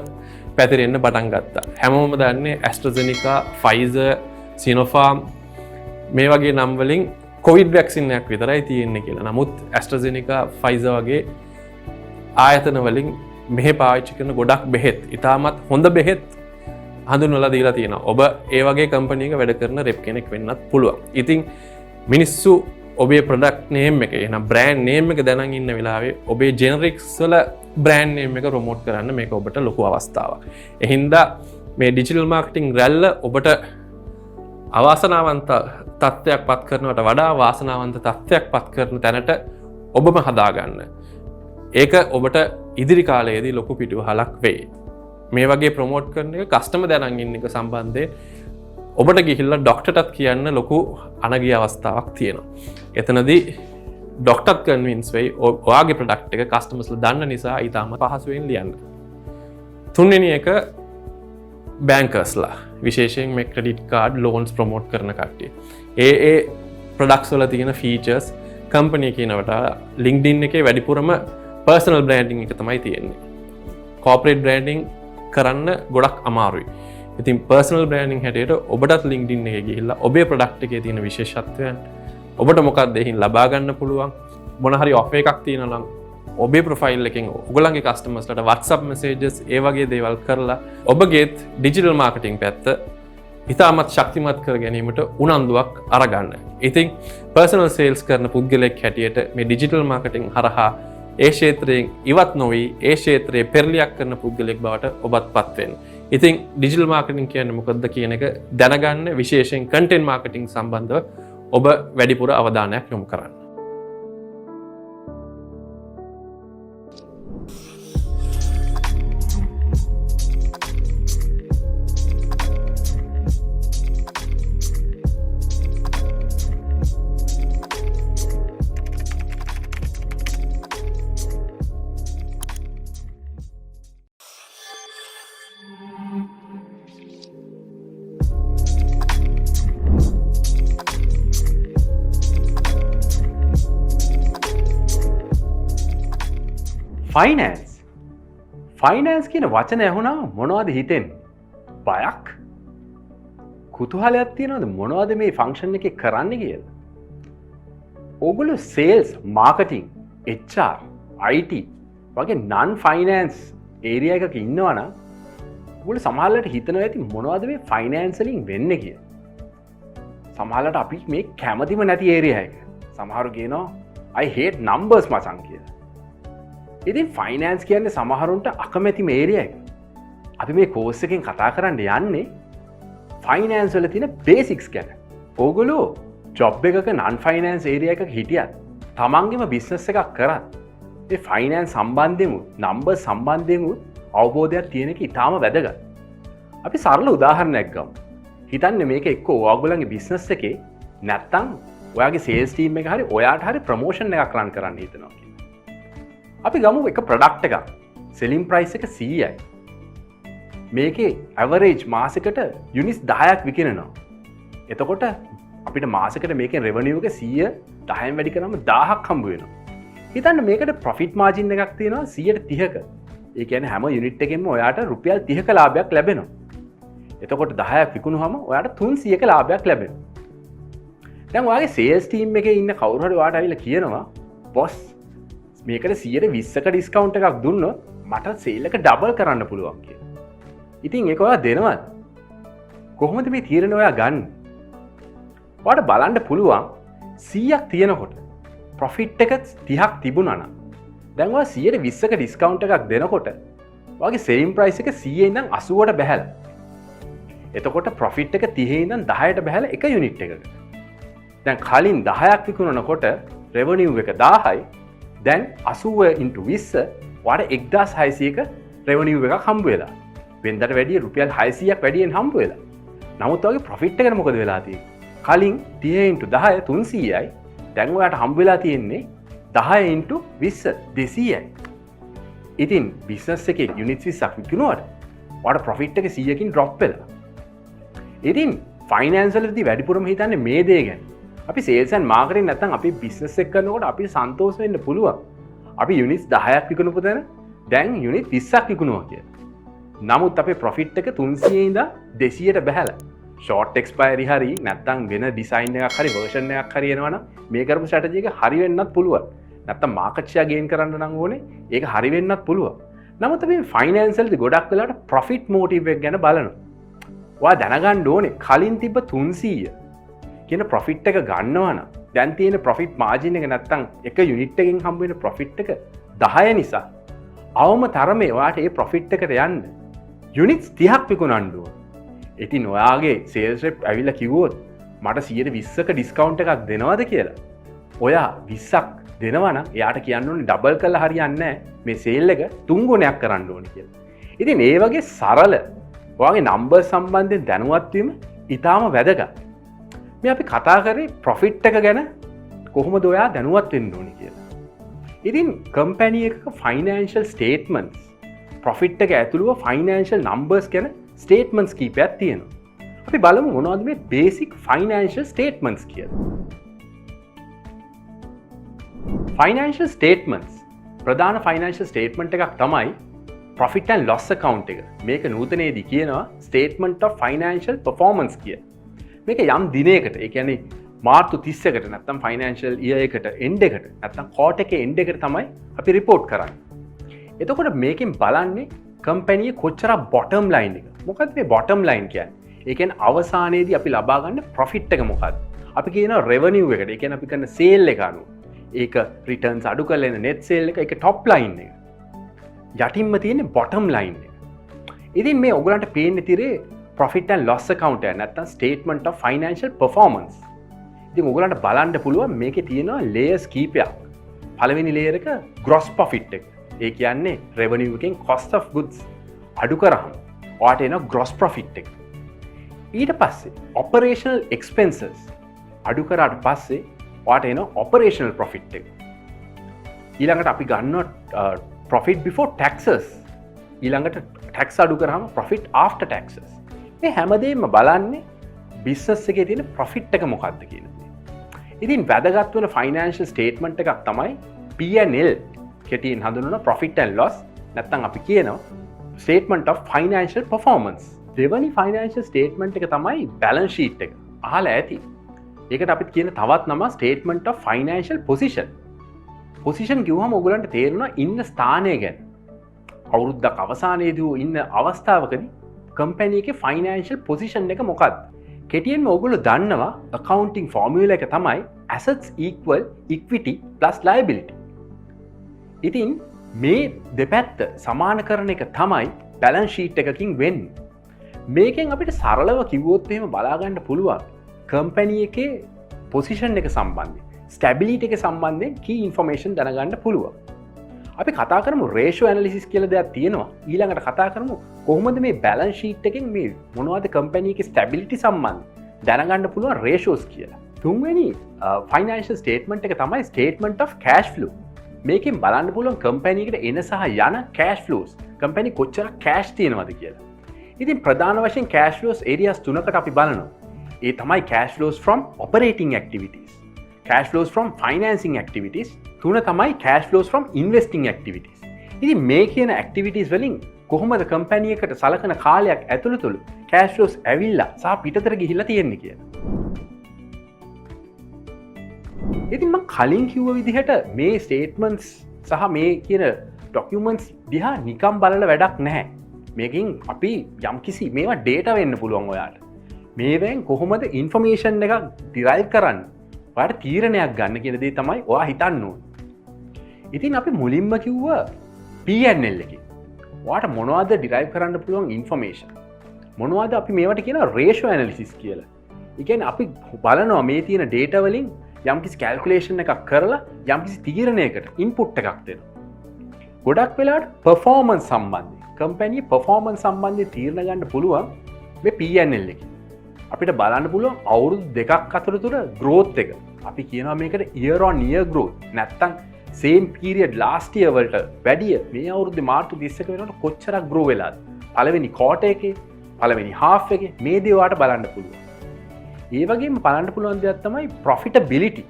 පැතිරෙන්න පටන් ගත්තා. හැමෝම දන්නේ ඇස්ට්‍රාසෙනිකා, ෆයිසර්, සිනෝෆාර්ම් මේ වගේ නම් වලින් කොවිඩ් වැක්සින් එකක් විතරයි තියෙන්නේ කියලා. නමුත් ඇස්ට්‍රාසෙනිකා, ෆයිසර් වගේ ආයතන වලින් මෙහි පාවිච්චි කරන ගොඩක් බෙහෙත්, ඉතාමත් හොඳ බෙහෙත් හඳුන්වලා දීලා තියෙනවා. ඔබ ඒ වගේ කම්පැනි එකක වැඩ කරන රෙප් කෙනෙක් වෙන්නත් පුළුවන්. ඉතින් මිනිස්සු ඔබේ ප්‍රොඩක්ට් නේම් එක එහෙනම් බ්‍රෑන්ඩ් නේම් එක දැනන් ඉන්න වෙලාවේ ඔබේ ජෙනරික්ස් වල බ්‍රෑන්ඩ් නේම් එක ප්‍රොමෝට් කරන්න මේක ඔබට ලොකු අවස්ථාවක්. එහින්දා මේ ඩිජිටල් මාකටිං රැල්ල ඔබට අවාසනාවන්ත තත්ත්වයක් පත් කරනවට වඩා වාසනාවන්ත තත්ත්වයක් පත් කරන තැනට ඔබම හදාගන්න. ඒක ඔබට ඉදිරි කාලයේදී ලොකු පිටුවහලක් වෙයි. මේ වගේ ප්‍රොමෝට් කරන එක කස්ටමර් දැනන් ඉන්න එක සම්බන්ධයෙන් ඔබට ගිහිල්ලා ඩොක්ටර්ටත් කියන්න ලොකු අනගිය අවස්ථාවක් තියෙනවා. එතනදී ඩොක්ටර්ත් කන්වින්ස් වෙයි ඔයාගේ ප්‍රොඩක්ට් එක කස්ටමර්ස්ලා දන්න නිසා ඊටම පහසුවෙන් ලියන්න. තුන්වෙනි එක බැංකර්ස්ලා විශේෂයෙන් මේ ක්‍රෙඩිට් කාඩ් ලෝන්ස් ප්‍රොමෝට් කරන කට්ටිය. ඒ ප්‍රොඩක්ට්ස් වල තියෙන ෆීචර්ස් කම්පැනි කියනවට LinkedIn එකේ වැඩිපුරම පර්සනල් බ්‍රෑන්ඩින් එක තමයි තියෙන්නේ. කෝපරේට් බ්‍රෑන්ඩින් කරන්න ගොඩක් අමාරුයි. ඉතින් පර්සනල් බ්‍රෑන්ඩින් හැටියට ඔබටත් LinkedIn එකේ ගිහිල්ලා ඔබේ ප්‍රොඩක්ට් එකේ තියෙන විශේෂත්වයන් ඔබට මොකක්ද එහින් ලබා ගන්න පුළුවන් මොන හරි ඔෆර් එකක් තියෙනවා නම් ඔබේ ප්‍රොෆයිල් එකෙන් ඔයගොල්ලන්ගේ කස්ටමර්ස්ලට WhatsApp messages ඒ වගේ දේවල් කරලා ඔබගේත් ඩිජිටල් මාකටිං පැත්ත ඉතාමත් ශක්තිමත් කර ගැනීමට උනන්දුවක් අරගන්න. ඉතින් පර්සනල් සේල්ස් කරන පුද්ගලයෙක් හැටියට මේ ඩිජිටල් මාකටිං හරහා ඒ ක්ෂේත්‍රයෙන් ඉවත් නොවී ඒ ක්ෂේත්‍රයේ පෙරලියක් කරන පුද්ගලයෙක් බවට ඔබත් පත් වෙන්න. ඉතින් ඩිජිටල් මාකටිං කියන්නේ මොකක්ද කියන එක දැනගන්න විශේෂයෙන් කන්ටෙන්ට් මාකටිං සම්බන්ධව ඔබ වැඩිපුර අවධානයක් යොමු කරන්න. ෆයිනෑන්ස් කියන වචන ඇහුණා මොනවද හිතෙන්නේ? බයක්? කුතුහලයක් තියෙනවද මොනවද මේ ෆන්ක්ෂන් එකේ කරන්න කියලා? ඕගොල්ලෝ සේල්ස්, මාකටිං, HR, IT වගේ non finance area එකක ඉන්නවා නම් ඔයගොල්ලෝ සමහරවිට හිතනවා ඇති මොනවද මේ ෆයිනෑන්ස් වලින් වෙන්නේ කියලා. සමහරවිට අපි මේ කැමතිම නැති area එක. සමහරු කියනවා I hate numbers මචං කියලා. ඉතින් ෆයිනෑන්ස් කියන්නේ සමහරුන්ට අකමැති මේරිය එක. අපි මේ කෝස් එකෙන් කතා කරන්න යන්නේ ෆයිනෑන්ස් වල තියෙන බේසික්ස් ගැන. ඕගොල්ලෝ ජොබ් එකක නන් ෆයිනෑන්ස් ඒරියා එකක හිටියත් තමන්ගේම බිස්නස් එකක් කරත් මේ ෆයිනෑන්ස් සම්බන්ධයෙන් නම්බර් සම්බන්ධයෙන් අවබෝධයක් තියෙන එක ඉතාම වැදගත්. අපි සරල උදාහරණයක් ගමු. හිතන්න මේක එක්ක ඔයගොල්ලන්ගේ බිස්නස් එකේ නැත්තම් ඔයාගේ සේල්ස් ටීම් එක හරි ඔයාට හරි ප්‍රොමෝෂන් එකක් රන් කරන්න හිතනවා. අපි ගමු එක ප්‍රොඩක්ට් එකක් සෙලින් ප්‍රයිස් එක 100යි. මේකේ ඇවරේජ් මාසෙකට යුනිට්ස් 10ක් විකිනනවා. එතකොට අපිට මාසෙකට මේකෙන් රෙවෙනියු එක 100 10න් වැඩි කරාම 1000ක් හම්බ වෙනවා. හිතන්න මේකට ප්‍රොෆිට් මාජින් එකක් තියෙනවා 130ක. ඒ කියන්නේ හැම යුනිට් එකෙන්ම ඔයාට රුපියල් 30ක ලාභයක් ලැබෙනවා. එතකොට 10ක් විකුණුවම ඔයාට 300ක ලාභයක් ලැබෙනවා. දැන් ඔයාගේ සේල්ස් ටීම් එකේ ඉන්න කවුරු හරි ඔයාට ඇවිල්ලා කියනවා බොස් මේකට 120ක ඩිස්කවුන්ට් එකක් දුන්නොත් මට සේල් එක ඩබල් කරන්න පුළුවන් කියලා. ඉතින් ඒක ඔයා දෙනවද? කොහොමද මේ තීරණය ඔයා ගන්න? ඔයාලට බලන්න පුළුවන් 100ක් තියෙනකොට ප්‍රොෆිට් එක 30ක් තිබුණා නම් දැන් ඔයා 120ක ඩිස්කවුන්ට් එකක් දෙනකොට ඔයාගේ සෙලින් ප්‍රයිස් එක 100 ඉඳන් 80ට බහැලා. එතකොට ප්‍රොෆිට් එක 30 ඉඳන් 10ට බහැලා එක යුනිට් එකකට. දැන් කලින් 10ක් විකුණනකොට රෙවෙනියු එක 1000යි. දැන් 80 × 20 ඔයාලට 1600ක රෙවෙනියු එකක් හම්බ වෙලා. වෙනදට වැඩිය රුපියල් 600ක් වැඩියෙන් හම්බ වෙලා. නමුත් ඔයාගේ ප්‍රොෆිට් එකට මොකද වෙලා තියෙන්නේ? කලින් 30 × 10 300යි. දැන් ඔයාලට හම්බ වෙලා තියෙන්නේ 10 × 20 200යි. ඉතින් බිස්නස් එකේ යුනිට් 20ක් විකුණුවාට ඔයාලට ප්‍රොෆිට් එක 100කින් ඩ්‍රොප් වෙලා. ඉතින් ෆයිනෑන්ස් වලදී වැඩිපුරම හිතන්නේ මේ දේ ගැන. අපි සේල්ස් ඇන්ඩ් මාකටිං නැත්නම් අපි බිස්නස් එක කරනකොට අපි සන්තෝෂ වෙන්න පුළුවන්. අපි යුනිට්ස් 10ක් විකුණපු තැන දැන් යුනිට් 20ක් විකුණුවා කියලා. නමුත් අපේ ප්‍රොෆිට් එක 300 ඉඳන් 200ට බහැලා. ෂෝට් එක්ස්පයරි හරි නැත්නම් වෙන ඩිසයින් එකක් හරි වර්ෂන් එකක් හරි එනවනම් මේ කරපු ස්ට්‍රැටජි එක හරි වෙන්නත් පුළුවන්. නැත්නම් මාකට් ෂෙයා ගේන් කරන්න නම් ඕනේ ඒක හරි වෙන්නත් පුළුවන්. නමුත් අපි ෆයිනෑන්ස් වලදී ගොඩක් වෙලාවට ප්‍රොෆිට් මොටිව් එක ගැන බලනවා. ඔයා දැනගන්න ඕනේ කලින් තිබ්බ 300 කියන ප්‍රොෆිට් එක ගන්නවා නම් දැන් තියෙන ප්‍රොෆිට් මාජින් එක නැත්නම් එක යුනිට් එකකින් හම්බ වෙන ප්‍රොෆිට් එක 10 නිසා අවම තරමේ ඔයාට ඒ ප්‍රොෆිට් එකට යන්න යුනිට්ස් 30ක් විකුණන්න ඕන. ඉතින් ඔයාගේ සේල්ස් රෙප් ඇවිල්ලා කිව්වොත් මට 120ක ඩිස්කවුන්ට් එකක් දෙනවද කියලා. ඔයා 20ක් දෙනවා නම් එයාට කියන්න ඕනේ ඩබල් කරලා හරියන්නේ නැහැ. මේ සේල් එක 3 ගුණයක් කරන්න ඕනේ කියලා. ඉතින් ඒ වගේ සරල ඔයාගේ නම්බර් සම්බන්ධයෙන් දැනුවත් වීම ඉතාම වැදගත්. මේ අපි කතා කරේ ප්‍රොෆිට් එක ගැන කොහොමද ඔයා දැනුවත් වෙන්න ඕනේ කියලා. ඉතින් කම්පැනි එකක ෆයිනෑන්ෂල් ස්ටේට්මන්ට්ස් ප්‍රොෆිට් එක ඇතුළුව ෆයිනෑන්ෂල් නම්බර්ස් ගැන ස්ටේට්මන්ට්ස් කීපයක් තියෙනවා. අපි බලමු මොනවද මේ බේසික් ෆයිනෑන්ෂල් ස්ටේට්මන්ට්ස් කියලා. ෆයිනෑන්ෂල් ස්ටේට්මන්ට්ස් ප්‍රධාන ෆයිනෑන්ෂල් ස්ටේට්මන්ට් එකක් තමයි ප්‍රොෆිට් ඇන්ඩ් ලොස් account එක. මේක නූතනයේදී කියනවා ස්ටේට්මන්ට් ඔෆ් ෆයිනෑන්ෂල් පර්ෆෝමන්ස් කියලා. මේක යම් දිනයකට ඒ කියන්නේ මාර්තු 30කට නැත්නම් ෆයිනෑන්ෂල් ඉයර් එකට එන්ඩ් එකට නැත්නම් ක්වෝටර් එකේ එන්ඩ් එකට තමයි අපි රිපෝට් කරන්නේ. එතකොට මේකෙන් බලන්නේ කම්පැනියේ කොච්චර බොටම් ලයින් එක. මොකක්ද මේ බොටම් ලයින් කියන්නේ? ඒ කියන්නේ අවසානයේදී අපි ලබා ගන්න ප්‍රොෆිට් එක මොකක්ද? අපි කියනවා රෙවෙනියු එකට. ඒ කියන්නේ අපි කරන සේල් එක අනුව. ඒක රිටර්න්ස් අඩු කරලා එන net sale එක ඒක টপ ලයින් එක. යටින්ම තියෙන්නේ බොටම් ලයින් එක. ඉතින් මේ ඔයගලන්ට පේන්නේ තිරේ profit and loss account එක නැත්නම් statement of financial performance. ඉතින් ඔයගලන්ට බලන්න පුළුවන් මේකේ තියෙනවා layers කීපයක්. පළවෙනි layer එක gross profit එක. ඒ කියන්නේ revenue එකෙන් cost of goods අඩු කරාම ඔයාට එන gross profit එක. ඊට පස්සේ operational expenses අඩු කරාට පස්සේ ඔයාට එන operational profit එක. ඊළඟට අපි ගන්නවා profit before taxes. ඊළඟට tax අඩු කරාම profit after taxes. මේ හැමදේම බලන්නේ බිස්නස් එකේ තියෙන ප්‍රොෆිට් එක මොකක්ද කියන දේ. ඉතින් වැදගත් වෙන ෆයිනෑන්ෂල් ස්ටේට්මන්ට් එකක් තමයි P&L කෙටියෙන් හඳුන්වන profit and loss නැත්නම් අපි කියනවා statement of financial performance. දෙවැනි ෆයිනෑන්ෂල් ස්ටේට්මන්ට් එක තමයි balance sheet එක. අහලා ඇති. ඒකට අපිත් කියන තවත් නම statement of financial position. position කිව්වම ඔයගලන්ට තේරෙනවා ඉන්න ස්ථානය ගැන. අවුරුද්දක් අවසානයේදී ඉන්න අවස්ථාවකදී කම්පැනි එකේ ෆයිනෑන්ෂල් පොසිෂන් එක මොකක්ද? කෙටියෙන්ම ඔයගොල්ලෝ දන්නවා accounting formula එක තමයි assets equal equity plus liability. ඉතින් මේ දෙපැත්ත සමාන කරන එක තමයි balance sheet එකකින් වෙන්නේ. මේකෙන් අපිට සරලව කිව්වොත් එහෙම බලා ගන්න පුළුවන් කම්පැනි එකේ පොසිෂන් එක සම්බන්ධයෙන් ස්ටැබිලිටි එක සම්බන්ධයෙන් key information දැනගන්න පුළුවන්. අපි කතා කරමු රේෂෝ ඇනලිසිස් කියලා දෙයක් තියෙනවා. ඊළඟට කතා කරමු කොහොමද මේ බැලන්ස් ෂීට් එකෙන් මේ මොනවද කම්පැනි එකේ ස්ටැබිලිටි සම්බන්ධ දැනගන්න පුළුවන් රේෂෝස් කියලා. තුන්වෙනි ෆයිනෑන්ෂල් ස්ටේට්මන්ට් එක තමයි ස්ටේට්මන්ට් ඔෆ් කෑෂ් ෆ්ලෝ. මේකෙන් බලන්න පුළුවන් කම්පැනි එකට එන සහ යන කෑෂ් ෆ්ලෝස්. කම්පැනි කොච්චර කෑෂ් තියෙනවද කියලා. ඉතින් ප්‍රධාන වශයෙන් කෑෂ් ෆ්ලෝස් ඒරියාස් තුනකට අපි බලනවා. ඒ තමයි cash flows from operating activities, cash flows from financing activities, තුන තමයි cash flows from investing activities. ඉතින් මේ කියන activities වලින් කොහොමද කම්පැනි එකට සලකන කාලයක් ඇතුළත cash flows ඇවිල්ලා සහ පිටතට ගිහිල්ලා තියෙන්නේ කියලා. ඉතින් මම කලින් කිව්ව විදිහට මේ statements සහ මේ කියන documents දිහා නිකම් බලලා වැඩක් නැහැ. මේකෙන් අපි යම්කිසි මේවා data වෙන්න පුළුවන් ඔයාලට. මේවෙන් කොහොමද ඉන්ෆර්මේෂන් එක ඩිරයිව් කරන්න ඔයාට තීරණයක් ගන්න කියන දේ තමයි ඔයා හිතන්න ඕන. ඉතින් අපි මුලින්ම කිව්වා PNL එකේ ඔයාට මොනවද ඩිරයිව් කරන්න පුළුවන් ඉන්ෆර්මේෂන් මොනවද අපි මේවට කියන රේෂියෝ ඇනලිසිස් කියලා. ඒ කියන්නේ අපි බලනවා මේ තියෙන ඩේටා වලින් යම්කිසි කැල්කියුලේෂන් එකක් කරලා යම්කිසි තීරණයකට ඉන්පුට් එකක් දෙනවා. ගොඩක් වෙලාවට පර්ෆෝමන්ස් සම්බන්ධයෙන් කම්පැනි පර්ෆෝමන්ස් සම්බන්ධයෙන් තීරණ ගන්න පුළුවන් මේ PNL එකේ. අපිට බලන්න පුළුවන් අවුරුදු දෙකක් අතරතුර growth එක. අපි කියනවා මේකට year on year growth. නැත්තම් same period last year වලට වැඩිය මේ අවුරුද්දේ මාර්තු 31 වෙනකොට කොච්චරක් grow වෙලාද? පළවෙනි quarter එකේ, පළවෙනි half එකේ මේ දේ ඔයාලට බලන්න පුළුවන්. ඒ වගේම බලන්න පුළුවන් දෙයක් තමයි profitability.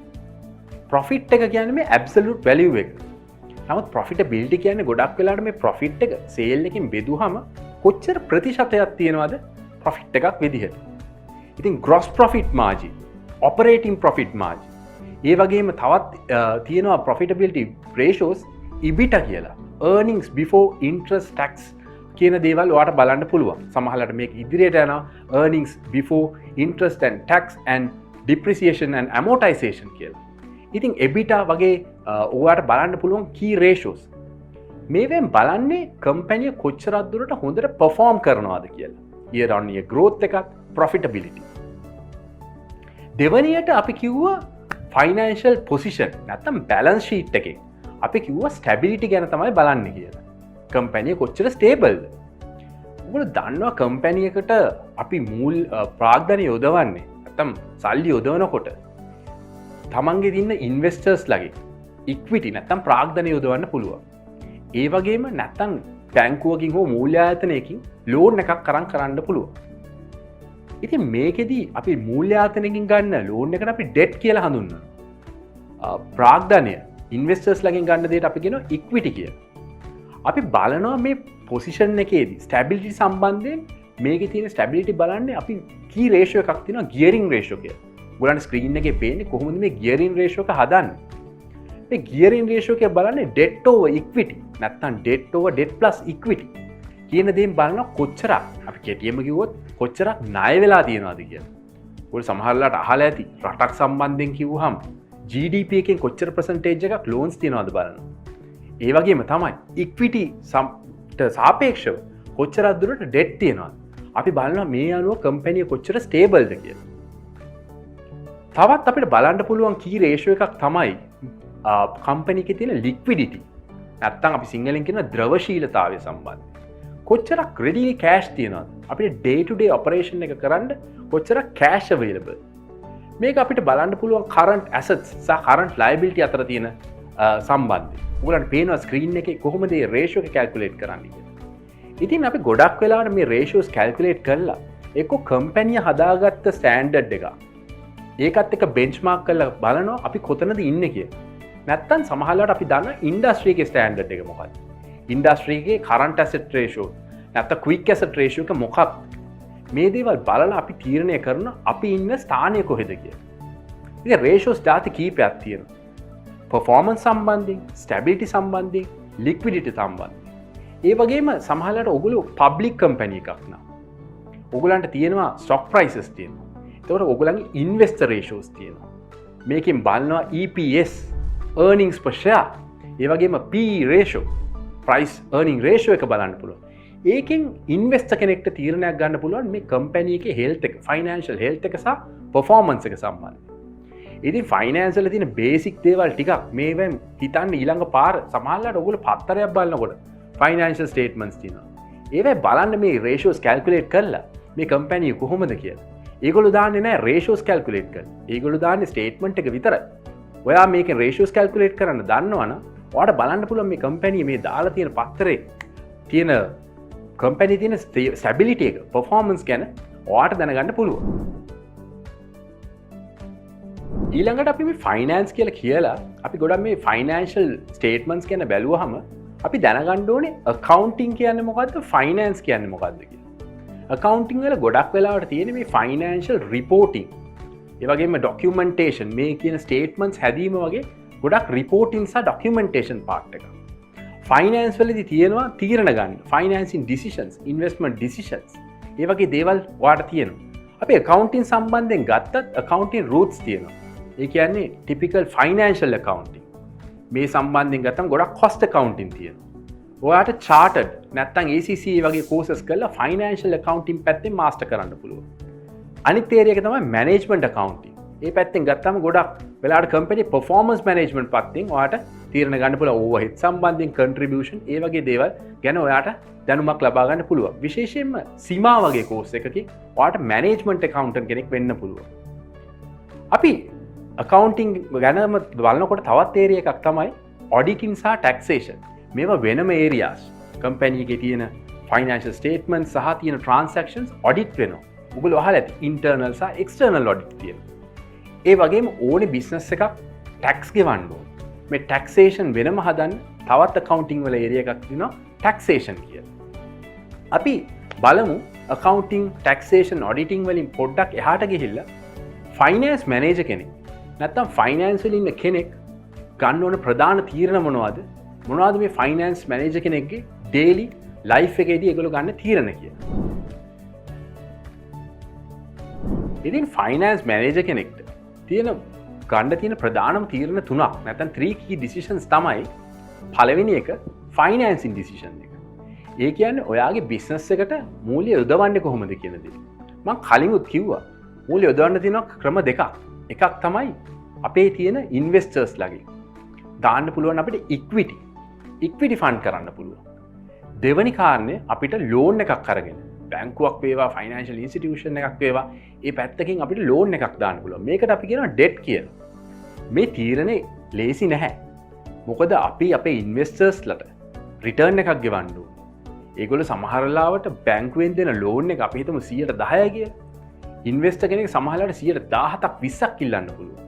profit එක කියන්නේ මේ absolute value එක. නමුත් profitability කියන්නේ ගොඩක් වෙලාවට මේ profit එක sale එකකින් බෙදුවහම කොච්චර ප්‍රතිශතයක් තියෙනවද profit එකක් විදිහට. ඉතින් gross profit margin, operating profit margin. ඒ වගේම තවත් තියෙනවා profitability ratios EBITDA කියලා. earnings before interest tax කියන දේවල් ඔයාලට බලන්න පුළුවන්. සමහරවිට මේක ඉදිරියට යනවා earnings before interest and tax and depreciation and amortization කියලා. ඉතින් EBITDA වගේ ඔයාලට බලන්න පුළුවන් key ratios. මේවෙන් බලන්නේ කම්පැනි කොච්චරක් දුරට හොඳට perform කරනවාද කියලා. year on year growth එකත් profitability. දෙවනියට අපි කිව්වා financial position නැත්නම් balance sheet එකේ අපි කිව්වා stability ගැන තමයි බලන්න කියලා. කම්පැනි කොච්චර ස්ටේබල්ද? ඔයගොල්ලෝ දන්නවා කම්පැනි එකට අපි මූල් ප්‍රාග්ධනය යොදවන්නේ නැත්නම් සල්ලි යොදවනකොට තමන්ගේ දින්න ඉන්වෙස්ටර්ස් ලගේ ඉක්විටි නැත්නම් ප්‍රාග්ධනය යොදවන්න පුළුවන්. ඒ වගේම නැත්නම් බැංකුවකින් හෝ මූල්‍ය ආයතනයකින් ලෝන් එකක් කරන්න පුළුවන්. ඉතින් මේකෙදී අපි මූල්‍ය ආයතනයකින් ගන්න ලෝන් එකට අපි ඩෙට් කියලා හඳුන්වනවා. ප්‍රාග්ධනය ඉන්වෙස්ටර්ස් ලගෙන් ගන්න දේට අපි කියනවා ඉක්විටි කියලා. අපි බලනවා මේ පොසිෂන් එකේදී ස්ටැබිලිටි සම්බන්ධයෙන් මේකේ තියෙන ස්ටැබිලිටි බලන්නේ අපි කී රේෂියෝ එකක් තියෙනවා ගියරින් රේෂියෝ කියලා. ඔයගොල්ලන්ට ස්ක්‍රීන් එකේ පේන්නේ කොහොමද මේ ගියරින් රේෂියෝ එක හදන්නේ. මේ ගියරින් රේෂියෝ එක බලන්නේ ඩෙට් ඕවර් ඉක්විටි නැත්නම් ඩෙට් ඕවර් ඩෙට් ප්ලස් ඉක්විටි කියන දේෙන් බලනවා කොච්චරක් අපි කෙටියෙන්ම කිව්වොත් කොච්චරක් ණය වෙලා තියෙනවද කියලා. ඔයගොල්ලෝ සමහරලාට අහලා ඇති රටක් සම්බන්ධයෙන් කිව්වහම GDP එකෙන් කොච්චර percentage එකක් loans තියනවද බලනවා. ඒ වගේම තමයි ඉක්විටි සාපේක්ෂව කොච්චරක් දුරට ඩෙට් තියෙනවද. අපි බලනවා මේ අනුව කම්පැනි කොච්චර ස්ටේබල්ද කියලා. තවත් අපිට බලන්න පුළුවන් කී රේෂියෝ එකක් තමයි කම්පැනි එකේ තියෙන ලික්විඩිටි. නැත්තම් අපි සිංහලෙන් කියන ද්‍රවශීලතාවය සම්බන්ධ. කොච්චරක් ready cash තියෙනවද? අපිට day to day operation එක කරන්න කොච්චරක් cash available. මේක අපිට බලන්න පුළුවන් current assets සහ current liability අතර තියෙන සම්බන්ධය. ඔයගලන්ට පේනවා ස්ක්‍රීන් එකේ කොහොමද මේ රේෂියෝ එක කැල්කියුලේට් කරන්නේ කියලා. ඉතින් අපි ගොඩක් වෙලාවට මේ රේෂියෝස් කැල්කියුලේට් කරලා එක්ක කම්පැනි හදාගත්ත ස්ටෑන්ඩඩ් එක ඒකත් එක්ක බෙන්ච්මාර්ක් කරලා බලනවා අපි කොතනද ඉන්නේ කියලා. නැත්තම් සමහරවිට අපි දන්න ඉන්ඩස්ට්‍රි එකේ ස්ටෑන්ඩඩ් එක මොකක්ද? ඉන්ඩස්ට්‍රි එකේ කරන්ට් ඇසෙට් රේෂියෝ නැත්තම් ක්වික් ඇසෙට් රේෂියෝ එක මොකක්ද? මේ දේවල් බලලා අපි තීරණය කරන අපි ඉන්න ස්ථානය කොහෙද කියලා. ඉතින් රේෂියෝස් ඩාටි කීපයක් තියෙනවා. performance සම්බන්ධයෙන්, stability සම්බන්ධයෙන්, liquidity සම්බන්ධයෙන්. ඒ වගේම සමහරවිට ඔයගොල්ලෝ public company එකක් නා. ඔයගොල්ලන්ට තියෙනවා stock prices තියෙනවා. ඒතකොට ඔයගොල්ලන්ගේ investor ratios තියෙනවා. මේකෙන් බලනවා EPS, earnings per share, ඒ වගේම PE ratio, price earning ratio එක බලන්න පුළුවන්. ඒකෙන් ඉන්වෙස්ටර් කෙනෙක්ට තීරණයක් ගන්න පුළුවන් මේ කම්පැනි එකේ හෙල්ත් එක, ෆයිනෑන්ෂල් හෙල්ත් එක සහ performance එක සම්බන්ධයෙන්. ඉතින් ෆයිනෑන්ස් වල තියෙන බේසික් දේවල් ටිකක් මේවෙන් හිතන්න ඊළඟ පාර සමහරවිට ඔයගොල්ලෝ පත්තරයක් බලනකොට ෆයිනෑන්ෂල් ස්ටේට්මන්ට්ස් තියෙනවා. ඒවෙන් බලන්න මේ රේෂියෝස් කැල්කියුලේට් කරලා මේ කම්පැනි කොහොමද කියලා. ඒගොල්ලෝ දාන්නේ නැහැ රේෂියෝස් කැල්කියුලේට් කරන්න. ඒගොල්ලෝ දාන්නේ ස්ටේට්මන්ට් එක විතරයි. ඔයා මේකෙන් රේෂියෝස් කැල්කියුලේට් කරන්න දන්නවනම් ඔයාලට බලන්න පුළුවන් මේ කම්පැනි මේ දාලා තියෙන පත්තරේ තියෙන කම්පැනි තියෙන ස්ටැබිලිටි එක, performance ගැන ඔයාලට දැනගන්න පුළුවන්. ඊළඟට අපි මේ ෆයිනෑන්ස් කියලා අපි ගොඩක් මේ ෆයිනෑන්ෂල් ස්ටේට්මන්ට්ස් ගැන බැලුවහම අපි දැනගන්න ඕනේ accounting කියන්නේ මොකද්ද, finance කියන්නේ මොකද්ද කියලා. accounting වල ගොඩක් වෙලාවට තියෙන මේ financial reporting, ඒ වගේම documentation, මේ කියන statements හැදීම වගේ ගොඩක් reporting සහ documentation part එක. finance වලදී තියෙනවා තීරණ ගන්න, financing decisions, investment decisions. ඒ වගේ දේවල් ඔයාලට තියෙනවා. අපි accounting සම්බන්ධයෙන් ගත්තත් accounting roots තියෙනවා. ඒ කියන්නේ typical financial accounting. මේ සම්බන්ධයෙන් ගත්තම ගොඩක් cost accounting තියෙනවා. ඔයාට chartered නැත්නම් ACCA වගේ courses කරලා financial accounting පැත්තෙන් master කරන්න පුළුවන්. අනිත් area එක තමයි management accounting. ඒ පැත්තෙන් ගත්තම ගොඩක් වෙලාවට company performance management පැත්තෙන් ඔයාට තීරණ ගන්න පුළුවන් overhead සම්බන්ධයෙන් contribution ඒ වගේ දේවල් ගැන ඔයාට දැනුමක් ලබා ගන්න පුළුවන්. විශේෂයෙන්ම සීමා වගේ course එකකින් ඔයාට management accountant කෙනෙක් වෙන්න පුළුවන්. අපි accounting ගැනම බලනකොට තවත් area එකක් තමයි auditing සහ taxation. මේවා වෙනම areas. company එකේ තියෙන financial statements සහ තියෙන transactions audit වෙනවා. ඔයගොල්ලෝ අහලා ඇති internal සහ external audit තියෙනවා. ඒ වගේම ඕනේ business එකක් tax ගෙවන්න ඕන. මේ taxation වෙනම හදන්න තවත් accounting වල area එකක් තියෙනවා taxation කියලා. අපි බලමු accounting, taxation, auditing වලින් පොඩ්ඩක් එහාට ගිහිල්ලා finance manager කෙනෙක් නැත්තම් finance වල ඉන්න කෙනෙක් ගන්න ඕන ප්‍රධාන තීරණ මොනවද? මොනවද මේ finance manager කෙනෙක්ගේ daily life එකේදී ඒගොල්ලෝ ගන්න තීරණ කියලා. ඉතින් finance manager කෙනෙක්ට ගන්න තියෙන ප්‍රධානම තීරණ තුනක් නැත්නම් 3 key decisions තමයි. පළවෙනි එක financing decision එක. ඒ කියන්නේ ඔයාගේ business එකට මූල්‍ය යොදවන්නේ කොහොමද කියන දේ. මම කලින්ුත් කිව්වා මූල්‍ය යොදවන්න තියෙන ක්‍රම දෙකක්. එකක් තමයි අපේ තියෙන investors ලාගේ දාන්න පුළුවන් අපිට equity fund කරන්න පුළුවන්. දෙවෙනි කාරණේ අපිට loan එකක් අරගෙන බැංකුවක් වේවා ෆයිනෑන්ෂල් ඉන්ස්ටිටියුෂන් එකක් වේවා ඒ පැත්තකින් අපිට ලෝන් එකක් දාන්න පුළුවන්. මේකට අපි කියනවා ඩෙට් කියලා. මේ තීරණේ ලේසි නැහැ. මොකද අපි අපේ ඉන්වෙස්ටර්ස්ලට රිටර්න් එකක් ගෙවන්න ඕනේ. ඒගොල්ලෝ සමහර වෙලාවට බැංකුවෙන් දෙන ලෝන් එක අපි හිතමු 10% කියලා. ඉන්වෙස්ටර් කෙනෙක් සමහර වෙලාවට 17ක් 20ක් ඉල්ලන්න පුළුවන්.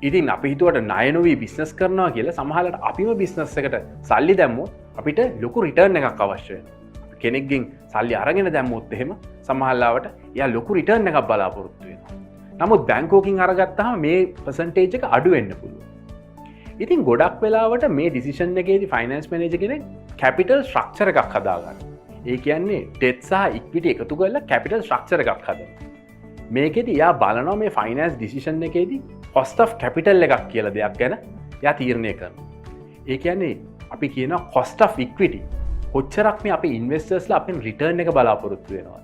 ඉතින් අපි හිතුවට ණය නොවි බිස්නස් කරනවා කියලා සමහර වෙලාවට අපිම බිස්නස් එකට සල්ලි දැම්මොත් අපිට ලොකු රිටර්න් එකක් අවශ්‍ය වෙනවා. කෙනෙක්ගෙන් සල්ලි අරගෙන දැම්මොත් එහෙම සමහරවිට එයා ලොකු රිටර්න් එකක් බලාපොරොත්තු වෙනවා. නමුත් බැංකුවකින් අරගත්තාම මේ percentage එක අඩු වෙන්න පුළුවන්. ඉතින් ගොඩක් වෙලාවට මේ decision එකේදී finance manager කෙනෙක් capital structure එකක් හදාගන්නවා. ඒ කියන්නේ debt සහ equity එකතු කරලා capital structure එකක් හදනවා. මේකෙදී එයා බලනවා මේ finance decision එකේදී cost of capital එකක් කියලා දෙයක් ගැන එයා තීරණය කරනවා. ඒ කියන්නේ අපි කියනවා cost of equity කොච්චරක් මේ අපේ ඉන්වෙස්ටර්ස්ලා අපෙන් රිටර්න් එක බලාපොරොත්තු වෙනවා.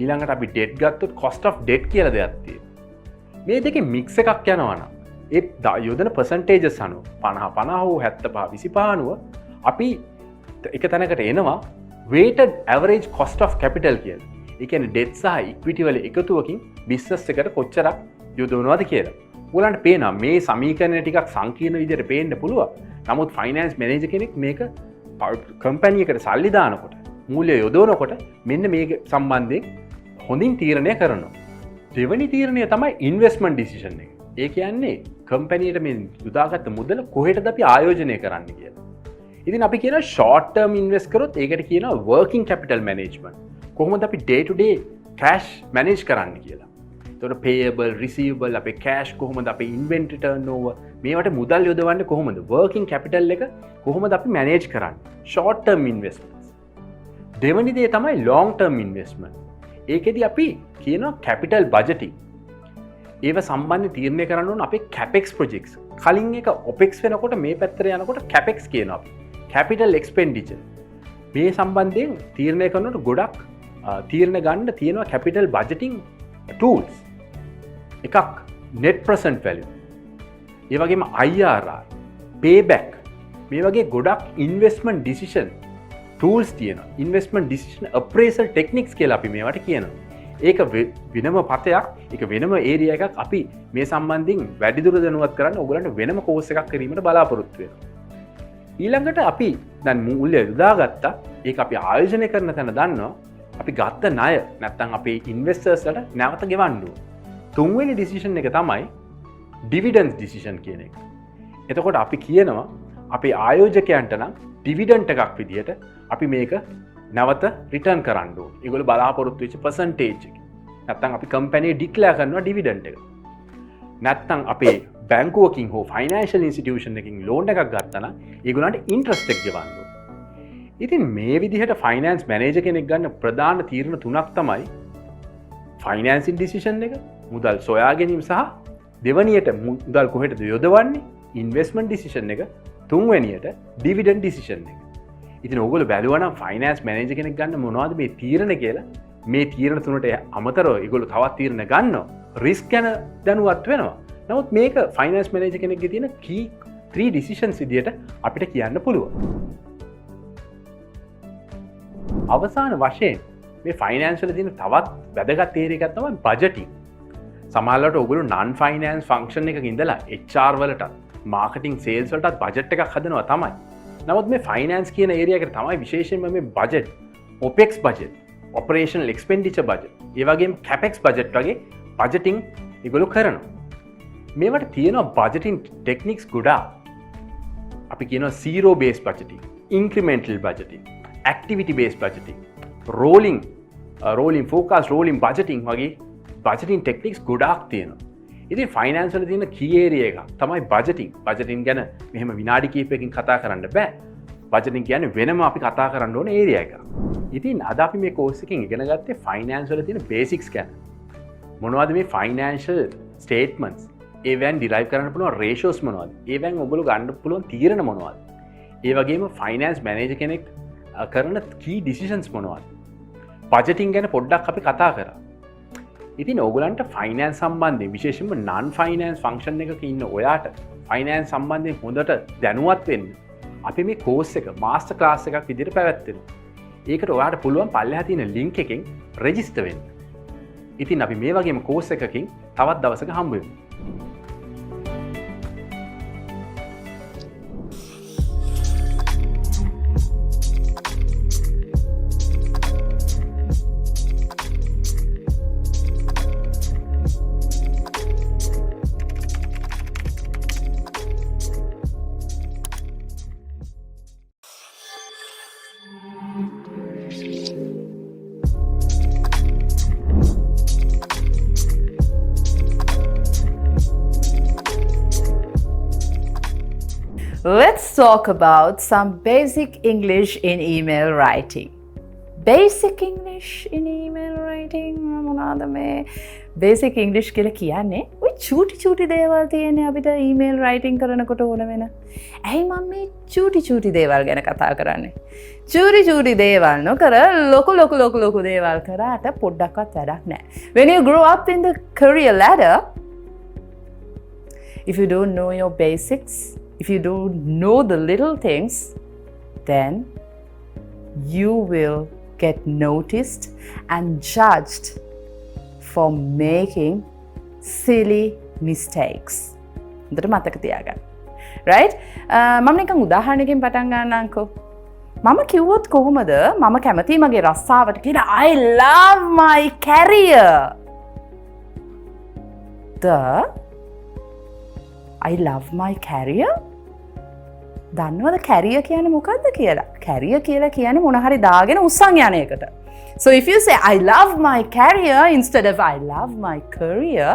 ඊළඟට අපි ඩෙට් ගත්තොත් cost of debt කියලා දෙයක් තියෙනවා. මේ දෙකේ මික්ස් එකක් යනවා නම් ඒ යොදන percentages අනුව 50 හෝ 75 25 අනුව අපි එක තැනකට එනවා weighted average cost of capital කියලා. ඒ කියන්නේ debt සහ equity වල එකතුවකින් business එකට කොච්චරක් යොදවනවද කියලා. ඔයාලන්ට පේනවා මේ සමීකරණය ටිකක් සංකීර්ණ විදිහට පේන්න පුළුවන්. නමුත් finance manager කෙනෙක් මේක කම්පැනි එකට සල්ලි දානකොට මූල්‍ය යොදවනකොට මෙන්න මේ සම්බන්ධයෙන් හොඳින් තීරණය කරනවා. දෙවැනි තීරණය තමයි ඉන්වෙස්ට්මන්ට් ඩිසිෂන් එක. ඒ කියන්නේ කම්පැනියට මේ යොදාගත්ත මුදල කොහෙටද අපි ආයෝජනය කරන්න කියලා. ඉතින් අපි කියනවා ෂෝට් ටර්ම් ඉන්වෙස්ට් කරොත් ඒකට කියනවා වර්කින් කැපිටල් මැනේජ්මන්ට්. කොහොමද අපි ඩේ ටු ඩේ කෑෂ් මැනේජ් කරන්න කියලා. එතකොට පේයබල්, රිසීවබල්, අපේ කෑෂ් කොහොමද, අපේ ඉන්වෙන්ටරි ටර්න්ಓවර් මේවට මුදල් යොදවන්නේ කොහොමද, වර්කින් කැපිටල් එක කොහොමද අපි මැනේජ් කරන්නේ. Short term investments. දෙවෙනි දේ තමයි ලොන්ග් ටර්ම් ඉන්වෙස්ට්මන්ට්. ඒකෙදී අපි කියනවා කැපිටල් බජටින්. ඒව සම්බන්ධ තීරණය කරන්න ඕන අපේ කැපෙක්ස් ප්‍රොජෙක්ට්ස්. කලින් එක ඔපෙක්ස් වෙනකොට මේ පැත්තට යනකොට කැපෙක්ස් කියනවා අපි. Capital expenditure. මේ සම්බන්ධයෙන් තීරණය කරනකොට ගොඩක් තීරණ ගන්න තියෙනවා කැපිටල් බජටින් ටූල්ස්. එකක් net present value. ඒ වගේම IRR, payback. මේ වගේ ගොඩක් investment decision tools තියෙනවා. investment decision appraisal techniques කියලා අපි මේවට කියනවා. ඒක වෙනම පතයක්, ඒක වෙනම area එකක්. අපි මේ සම්බන්ධයෙන් වැඩිදුර දැනුවත් කරන්න ඕගොල්ලන්ට වෙනම course එකක් කිරීමට බලාපොරොත්තු වෙනවා. ඊළඟට අපි දැන් මූල්‍ය යොදාගත්තා. ඒක අපි ආයෝජනය කරන තැන දන්නවා. අපි ගත්ත ණය නැත්තම් අපේ ඉන්වෙස්ටර්ස්ලට නැවත ගෙවන්න ඕන. තුන්වෙනි ඩිසිෂන් එක තමයි ඩිවිඩන්ඩ්ස් ඩිසිෂන් කියන එක. එතකොට අපි කියනවා අපේ ආයෝජකයන්ට නම් ඩිවිඩන්ඩ් එකක් විදියට අපි මේක නැවත රිටර්න් කරන්න ඕන. ඒගොල්ලෝ බලාපොරොත්තු වෙච්ච percentage එක. නැත්තම් අපි කම්පැනි ඩික්ලෙයාර් කරනවා ඩිවිඩන්ඩ් එක. නැත්තම් අපේ බැංකුවකින් හෝ ෆයිනෑන්ෂල් ඉන්ස්ටිටියුෂන් එකකින් ලෝන් එකක් ගත්තා නම් ඒගොල්ලන්ට ඉන්ට්‍රස්ට් එක ගෙවන්න ඕන. ඉතින් මේ විදිහට ෆයිනෑන්ස් මැනේජර් කෙනෙක් ගන්න ප්‍රධාන තීරණ තුනක් තමයි ෆයිනෑන්සින් ඩිසිෂන් එක මුදල් සොයා ගැනීම සහ දෙවනියට මුදල් කොහෙටද යොදවන්නේ ඉන්වෙස්ට්මන්ට් ඩිසිෂන් එක තුන්වැනියට ඩිවිඩන්ඩ් ඩිසිෂන් එක. ඉතින් ඔයගොල්ලෝ බැලුවා නම් ෆයිනෑන්ස් මැනේජර් කෙනෙක් ගන්න මොනවද මේ තීරණ කියලා මේ තීරණ තුනට අමතරව ඒගොල්ලෝ තවත් තීරණ ගන්නවා රිස්ක් ගැන දැනුවත් වෙනවා. නමුත් මේක ෆයිනෑන්ස් මැනේජර් කෙනෙක්ගේ තියෙන key 3 decisions විදියට අපිට කියන්න පුළුවන්. අවසාන වශයෙන් මේ ෆයිනෑන්ස් වල තියෙන තවත් වැදගත් ඒරියා එකක් තමයි බජටින්. සමහරවිට ඔයගොල්ලෝ non finance function එකක ඉඳලා HR වලට මාකටිං සේල්ස් වලටත් බජට් එකක් හදනවා තමයි. නමුත් මේ ෆයිනෑන්ස් කියන ඒරියා එකට තමයි විශේෂයෙන්ම මේ budget OPEX budget operational expenditure budget ඒ වගේම CAPEX budget වගේ බජටින් ඒගොල්ලෝ කරනවා. මේවට තියෙනවා බජටින් ටෙක්නික්ස් ගොඩාක්. අපි කියනවා zero based budgeting, incremental budgeting, activity based budgeting, rolling forecast, rolling budgeting වගේ බජටින් ටෙක්නික්ස් ගොඩාක් තියෙනවා. ඉතින් ෆයිනෑන්ස් වල තියෙන key area එක තමයි බජටින්. බජටින් ගැන මෙහෙම විනාඩි කිහිපයකින් කතා කරන්න බෑ. බජටින් කියන්නේ වෙනම අපි කතා කරන්න ඕන ඒරියා එකක්. ඉතින් අද අපි මේ කෝස් එකෙන් ඉගෙන ගත්තේ ෆයිනෑන්ස් වල තියෙන බේසික්ස් ගැන. මොනවද මේ ෆයිනෑන්ෂල් ස්ටේට්මන්ට්ස්? ඒවෙන් ඩිරයිව් කරන්න පුළුවන් රේෂියෝස් මොනවද? ඒවෙන් ඔයගොල්ලෝ ගන්න පුළුවන් තීරණ මොනවද? ඒ වගේම ෆයිනෑන්ස් මැනේජර් කෙනෙක් කරන key decisions මොනවද? බජටින් ගැන පොඩ්ඩක් අපි කතා කරා. ඉතින් ඕගලන්ට ෆයිනෑන්ස් සම්බන්ධයෙන් විශේෂයෙන්ම non finance function එකක ඉන්න ඔයාට ෆයිනෑන්ස් සම්බන්ධයෙන් හොඳට දැනුවත් වෙන්න අපි මේ කෝස් එක මාස්ටර් ක්ලාස් එකක් විදිහට පැවැත්වෙනවා. ඒකට ඔයාට පුළුවන් පල්ලෙහා තියෙන link එකෙන් රෙජිස්ටර් වෙන්න. ඉතින් අපි මේ වගේම කෝස් එකකින් තවත් දවසක හම්බ වෙමු. Let's talk about some basic English in email writing. Basic English in email writing මොනවාද මේ basic English කියලා කියන්නේ? ඔය චූටි දේවල් තියෙන්නේ අපිට email writing කරනකොට ඕන වෙන. ඇයි මම මේ චූටි දේවල් ගැන කතා කරන්නේ? චූටි දේවල් නොකර ලොකු දේවල් කරාට පොඩ්ඩක්වත් වැඩක් නැහැ. When you grow up in the career ladder, if you don't know your basics, if you don't know the little things, then you will get noticed and judged for making silly mistakes. හොඳට මතක තියාගන්න. Right? මම නිකන් උදාහරණයකින් පටන් ගන්නම්කෝ. මම කිව්වොත් කොහොමද මම කැමති මගේ රස්සාවට කියන I love my career. I love my career. දන්නවද කැරිය කියන්නේ මොකක්ද කියලා? කැරිය කියලා කියන්නේ මොන හරි දාගෙන උස්සන් යන එකට. So if you say I love my career instead of I love my career,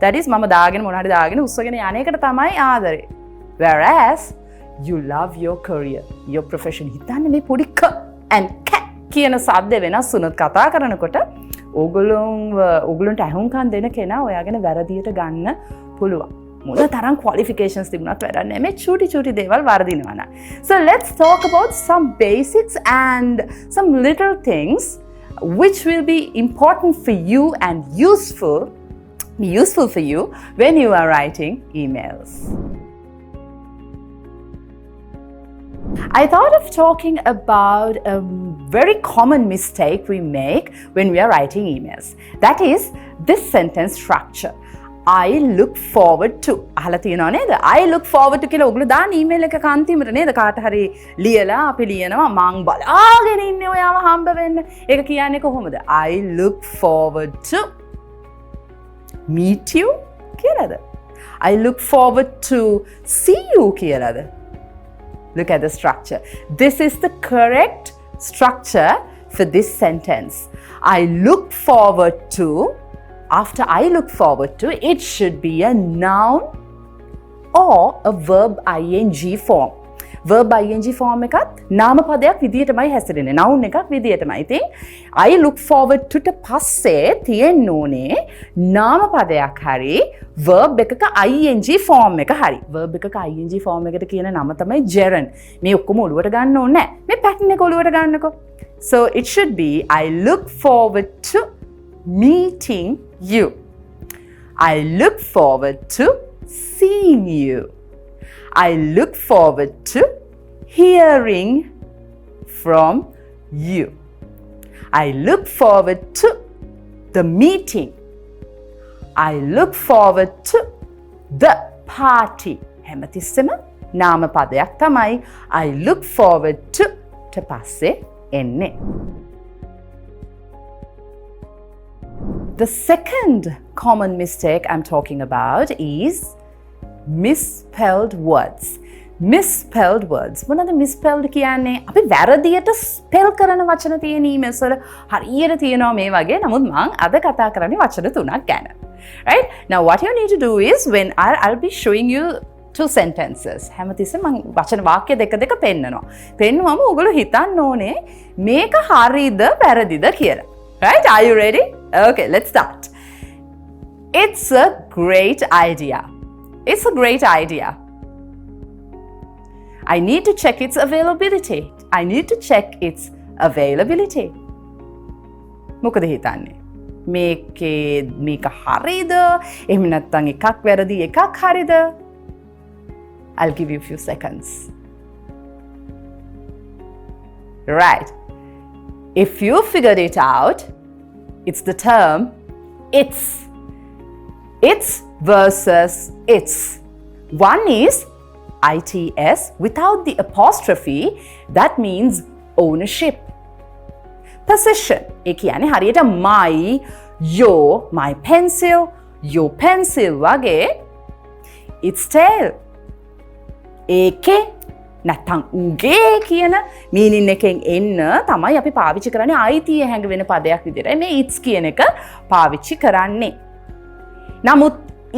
that is මම දාගෙන මොන හරි දාගෙන උස්සගෙන යන එකට තමයි ආදරේ. Whereas you love your career, your profession. හිතන්නේ මේ පොඩි ක and cat කියන සද්ද වෙනස් වුණොත් කතා කරනකොට ඕගොල්ලන්ට අහුම්කම් දෙන කෙනා ඔයාගෙන වැරදියට ගන්න පුළුවන්. මොන තරම් qualifications තිබුණත් වැඩක් නැහැ මේ චූටි දේවල් වර්ධිනවා නම්. So let's talk about some basics and some little things which will be important for you and useful for you when you are writing emails. I thought of talking about a very common mistake we make when we are writing emails. That is this sentence structure. I look forward to. අහලා තියෙනව නේද? I look forward to කියලා ඔයගොල්ලෝ දාන email එකක අන්තිමට නේද කාට හරි ලියලා අපි ලියනවා මං බලාගෙන ඉන්නේ ඔයාව හම්බ වෙන්න. ඒක කියන්නේ කොහොමද? I look forward to meet you කියලාද? I look forward to see you කියලාද? Look at the structure. This is the correct structure for this sentence. I look forward to. After I look forward to, it should be a noun or a verb ing form. verb ing form එකත් නාම පදයක් විදියටමයි හැසිරෙන්නේ. noun එකක් විදියටමයි. ඉතින් I look forward to ට පස්සේ තියෙන්න ඕනේ නාම පදයක් හරි verb එකක ing form එක හරි. verb එකක ing form එකට කියන නම තමයි gerund. මේ ඔක්කොම ඔළුවට ගන්න ඕනේ නැහැ. මේ pattern එක ඔළුවට ගන්නකො. So it should be I look forward to meeting you. I look forward to seeing you. I look forward to hearing from you. I look forward to the meeting. I look forward to the party. හැමතිස්සෙම නාම පදයක් තමයි I look forward to ට පස්සේ එන්නේ. The second common mistake I'm talking about is misspelled words. Misspelled words. මොනවද misspelled කියන්නේ? අපි වැරදියට spell කරන වචන තියෙන emails වල හරියට තියෙනවා මේ වගේ. නමුත් මම අද කතා කරන්නේ වචන තුනක් ගැන. Right? Now what you need to do is when I'll be showing you two sentences. හැමතිස්සෙම මම වචන වාක්‍ය දෙක පෙන්නනවා. පෙන්නුවම ඔයගොල්ලෝ හිතන්න ඕනේ මේක හරියද වැරදිද කියලා. Right? Are you ready? Okay, let's start. It's a great idea. It's a great idea. I need to check its availability. I need to check its availability. මොකද හිතන්නේ? මේක හරියද? එහෙම නැත්නම් එකක් වැරදි එකක් හරියද? I'll give you a few seconds. Right. If you figured it out, it's the term it's. It's versus its. One is ITS without the apostrophe. That means ownership. Possession. ඒ කියන්නේ හරියට my, your, my pencil, your pencil වගේ. Its tail. ඒකේ නැත්තම් උගේ කියන මීනින් එකෙන් එන්න තමයි අපි පාවිච්චි කරන්නේ අයිතිය හැඟවෙන පදයක් විදිහට. මේ its කියන එක පාවිච්චි කරන්නේ. නමුත්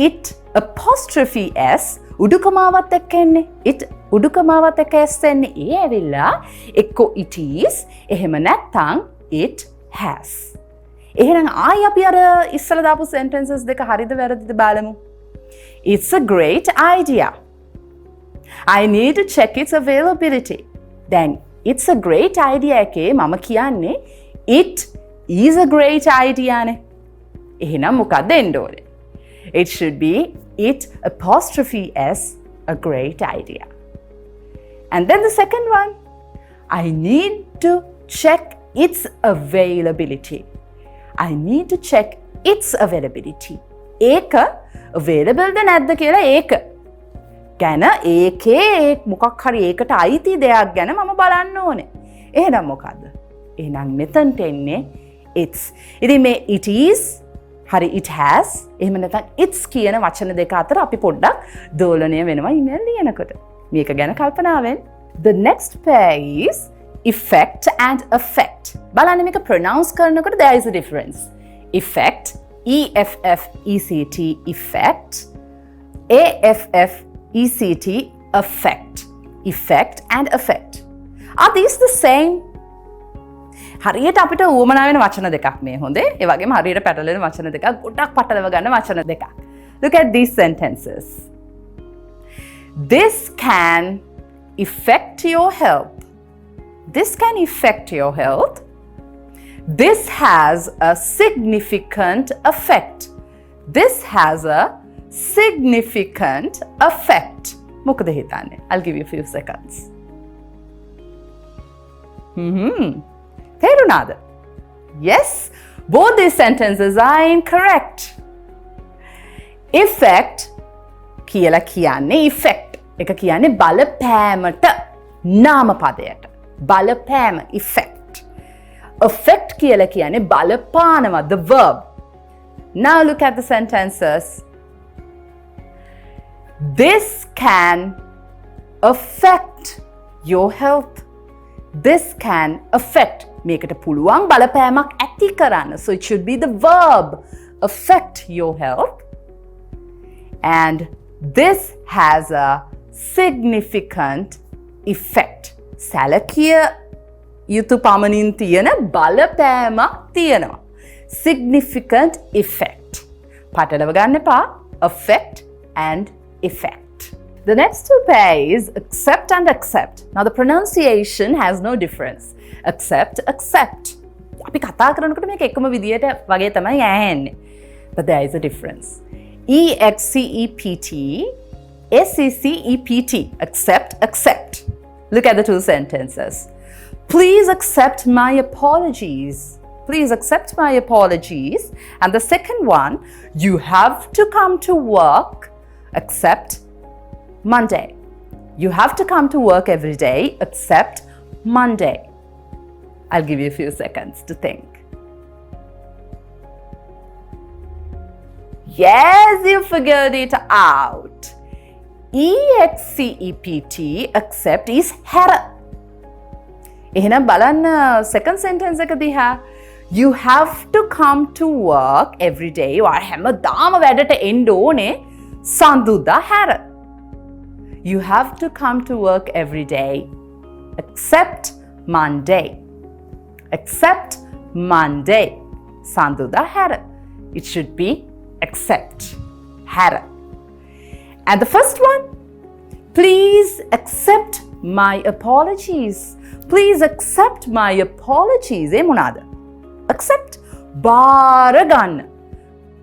it apostrophe s උඩුකමාවත් එක්ක එන්නේ. it උඩුකමාවත් එක්ක s එන්නේ. ඒ ඇවිල්ලා එක්ක it is එහෙම නැත්තම් it has. එහෙනම් ආයි අපි අර ඉස්සලා දාපු sentences දෙක හරිද වැරදිද බලමු. It's a great idea. I need to check its availability. Then it's a great idea එකේ මම කියන්නේ it is a great idea නේ. එහෙනම් මොකක්ද එන්න ඕනේ? It should be it apostrophe s a great idea. And then the second one, I need to check its availability. I need to check its availability. ඒක available ද නැද්ද කියලා ඒක ගැන ඒකේ මොකක් හරි ඒකට අයිති දෙයක් ගැන මම බලන්න ඕනේ. එහෙනම් මොකද්ද? එහෙනම් මෙතනට එන්නේ it's. ඉතින් මේ it is හරි it has එහෙම නැත්නම් it's කියන වචන දෙක අතර අපි පොඩ්ඩක් දෝලණය වෙනවා ඊමේල් ලියනකොට. මේක ගැන කල්පනාවෙන්. The next pair is effect and affect. බලන්න මේක pronounce කරනකොට there is a difference. Effect, EFFECT, effect, AFFECT, affect. Effect and affect. Are these the same? හරියට අපිට උවමනා වෙන වචන දෙකක් මේ හොඳේ. ඒ වගේම හරියට පැටලෙන වචන දෙකක් ගොඩක් පටලව ගන්න වචන දෙකක්. Look at these sentences. This can affect your health. This can affect your health. This has a significant effect. This has a significant effect. මොකද හිතන්නේ? I'll give you a few seconds. තේරුණාද? Yes, both these sentences are incorrect. Effect කියලා කියන්නේ effect. එක කියන්නේ බලපෑමට නාම පදයට. බලපෑම effect. Affect කියලා කියන්නේ බලපානවා the verb. Now look at the sentences. This can affect your health. This can affect. මේකට පුළුවන් බලපෑමක් ඇති කරන්න. So it should be the verb affect your health. And this has a significant effect. සැලකිය යුතු පමණින් තියෙන බලපෑමක් තියෙනවා. Significant effect. පටලව ගන්න එපා. Effect and effect. The next two pairs, accept and accept. Now the pronunciation has no difference. Accept, accept. අපි කතා කරනකොට මේක එකම විදියට වගේ තමයි ඇහෙන්නේ. But there is a difference. E-X-C-E-P-T, S-E-C-E-P-T. Accept, accept. Look at the two sentences. Please accept my apologies. Please accept my apologies. And the second one, you have to come to work, except Monday. You have to come to work every day, except Monday. I'll give you a few seconds to think. Yes, you figured it out. E-X-C-E-P-T, accept is හැර. එහෙනම් බලන්න second sentence එක දිහා. You have to come to work every day. ඔයා හැමදාම වැඩට එන්න ඕනේ සඳුදා හැර. You have to come to work every day except Monday. Except Monday. Sanduda Hara. It should be except Hara. And the first one, please accept my apologies. Please accept my apologies. Munada. Accept Baragan.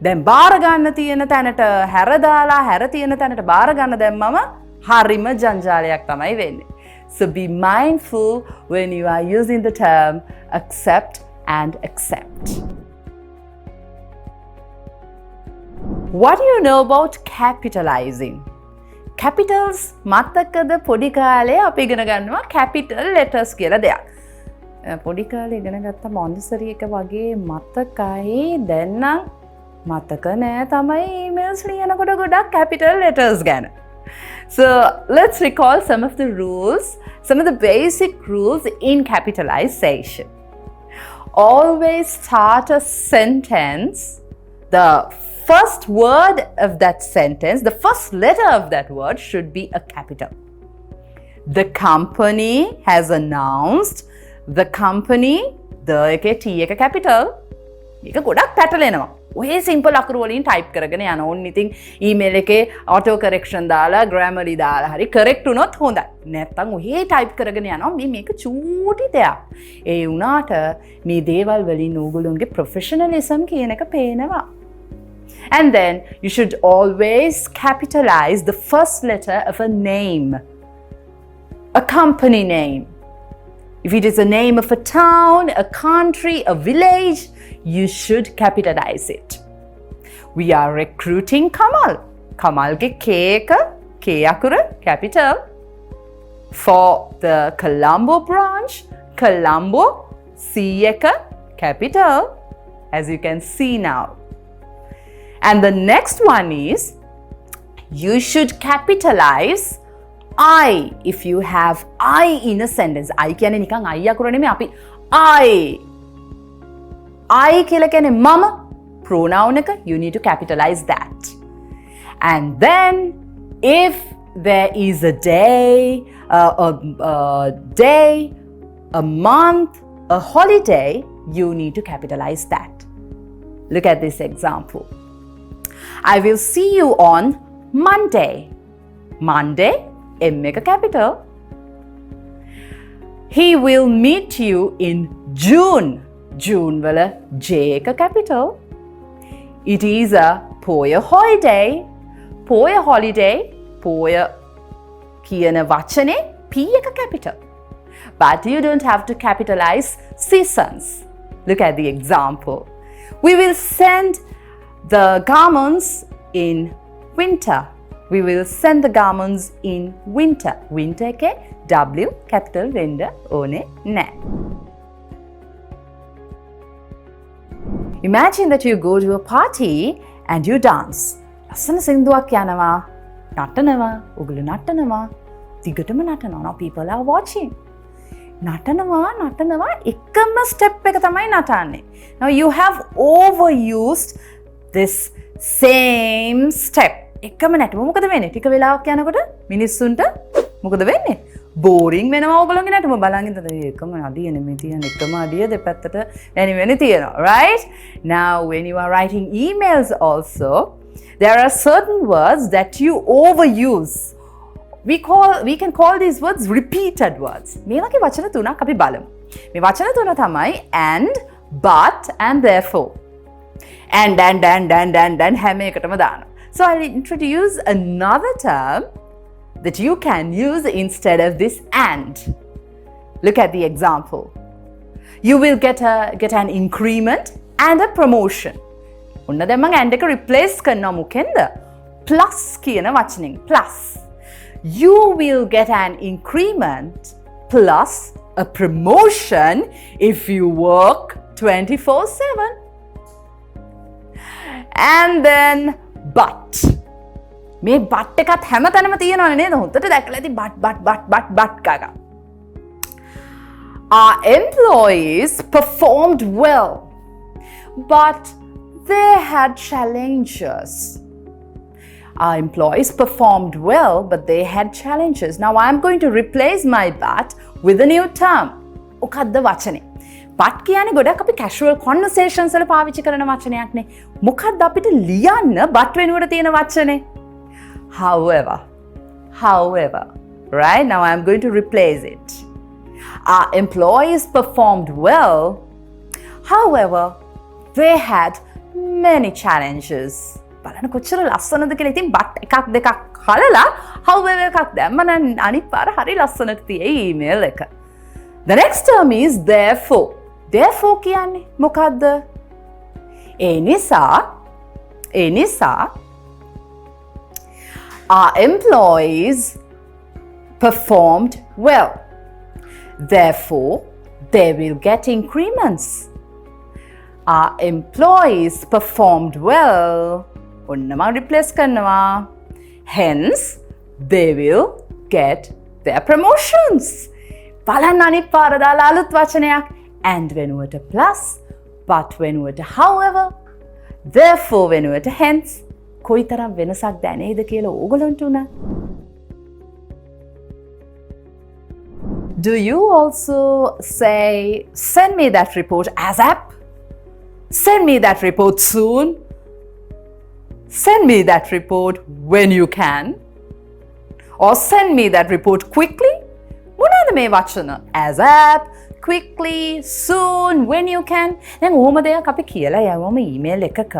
Then Baragan tiyana tanata Haradala, Haratiyana tanata Baragana then mama Harima Janjaliak tamai venne. So be mindful when you are using the term accept and accept. What do you know about capitalizing? Capitals matakada podi kale api igena gannawa capital letters කියලා දෙයක්. පොඩි කාලේ ඉගෙන ගත්ත මොන්ටිසරි එක වගේ මතකයි දැන් නම් මතක නෑ තමයි emails ලියනකොට ගොඩක් capital letters ගැන. So let's recall some of the rules, some of the basic rules in capitalization. Always start a sentence, the first word of that sentence, the first letter of that word should be a capital. The company has announced, the company, the T එක capital. මේක ගොඩක් පැටලෙනවා. ඔය simple අකුරු වලින් type කරගෙන යන ඕනේ. ඉතින් ඊමේල් එකේ auto correction දාලා grammar දාලා හරි correct වුණොත් හොඳයි. නැත්තම් ඔය ටයිප් කරගෙන යනවා. මේක චූටි දෙයක්. ඒ වුණාට මේ දේවල් වලින් ඕගොල්ලෝගේ professionalism කියන එක පේනවා. And then you should always capitalize the first letter of a name. A company name. If it is a name of a town, a country, a village, you should capitalize it. We are recruiting Kamal. Kamal ke K akura capital. For the Colombo branch, Colombo C eka capital, as you can see now. And the next one is, you should capitalize I if you have I in a sentence. I කියන්නේ නිකන් I අකුර නෙමෙයි අපි I කියලා කියන්නේ මම pronoun එක, you need to capitalize that. And then if there is a day, a month, a holiday, you need to capitalize that. Look at this example. I will see you on Monday. Monday, M make a capital. He will meet you in June. June wala J ka capital. It is a poya holiday. Poya holiday. Poya kiyana vachane P ka capital. But you don't have to capitalize seasons. Look at the example. We will send the garments in winter. We will send the garments in winter. Winter ke W capital winter one na. Imagine that you go to a party and you dance. ලස්සන සින්දුවක් යනවා, නටනවා, ඔගොල්ලෝ නටනවා, දිගටම නටනවා. Now people are watching. නටනවා එකම step එක තමයි නටන්නේ. Now you have overused this same step. එකම නැටුම මොකද වෙන්නේ? ටික වෙලාවක් යනකොට මිනිස්සුන්ට මොකද වෙන්නේ? බෝරිං වෙනවා ඔයගොල්ලෝගේ නටම බලන් ඉඳලා ඒකම අඩිය නෙමෙයි තියෙන එකම අඩිය දෙපැත්තට වෙන තියෙනවා right now when you are writing emails also there are certain words that you overuse we can call these words repeated words මේ වගේ වචන තුනක් අපි බලමු මේ වචන තුන තමයි and but and therefore and හැම එකටම දානවා so I'll introduce another term that you can use instead of this and. Look at the example. You will get an increment and a promotion. ඔන්න දැන් මම and එක replace කරනවා මොකෙන්ද? plus කියන වචනෙන් plus. You will get an increment plus a promotion if you work 24/7. And then but. මේ but එකත් හැමතැනම තියෙනවනේ නේද? හොඳට දැක්කලා ඇති but Gaga. Our employees performed well, but they had challenges. Our employees performed well, but they had challenges. Now I'm going to replace my but with a new term. මොකද්ද වචනේ? but කියන්නේ ගොඩක් අපි casual conversations වල පාවිච්චි කරන වචනයක් නේ. මොකද්ද අපිට ලියන්න but වෙනුවට තියෙන වචනේ? However, right? Now I'm going to replace it. Our employees performed well. However, they had many challenges. බලන්න කොච්චර ලස්සනද කියලා. ඉතින් but එකක් දෙකක් හලලා however එකක් දැම්ම නම් අනිත් පාර හරි ලස්සනට තියෙයි email එක. The next term is therefore. Therefore කියන්නේ මොකද්ද? ඒ නිසා our employees performed well. Therefore, they will get increments. Our employees performed well. ඔන්න මම replace කරනවා. Hence, they will get their promotions. බලන්න අනිත් පාර දාලා අලුත් වචනයක්. And වෙනුවට plus, but වෙනුවට however, therefore වෙනුවට hence. කොයිතරම් වෙනසක් දැනේද කියලා ඕගොල්ලන්ට උනා. Do you also say send me that report ASAP? Send me that report soon? Send me that report when you can? Or send me that report quickly? මොනවාද මේ වචන? ASAP, quickly, soon, when you can. දැන් ඕම දෙයක් අපි කියලා යවම email එකක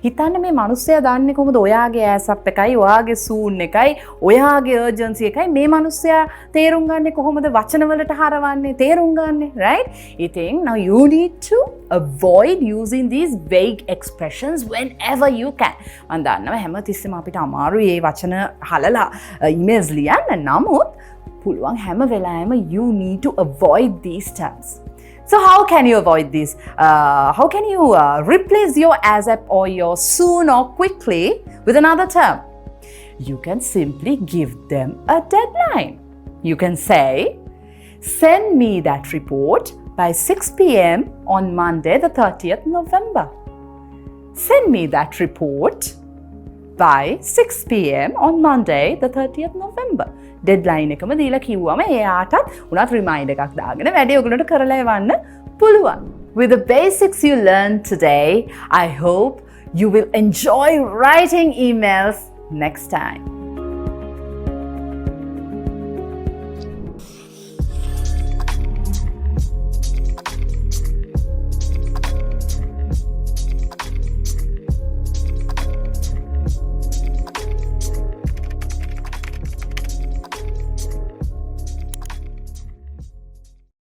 හිතන්න මේ මිනිස්සයා දාන්නේ කොහොමද ඔයාගේ ASAP එකයි ඔයාගේ soon එකයි ඔයාගේ urgency එකයි මේ මිනිස්සයා තේරුම් ගන්නේ කොහොමද වචන වලට හරවන්නේ තේරුම් ගන්නේ right ඉතින් now you need to avoid using these vague expressions whenever you can මම දන්නවා හැමතිස්සෙම අපිට අමාරුයි මේ වචන හලලා emails ලියන්න නමුත් පුළුවන් හැම වෙලාවෙම you need to avoid these terms. So how can you avoid this? How can you replace your ASAP or your soon or quickly with another term? You can simply give them a deadline. You can say, send me that report by 6 p.m. on Monday the 30th November. Send me that report by 6 p.m. on Monday the 30th November. Deadline එකම දීලා කිව්වම එයාටත් උනත් reminder එකක් දාගෙන වැඩේ ඔයගොල්ලන්ට කරලා එවන්න පුළුවන්. With the basics you learned today, I hope you will enjoy writing emails next time.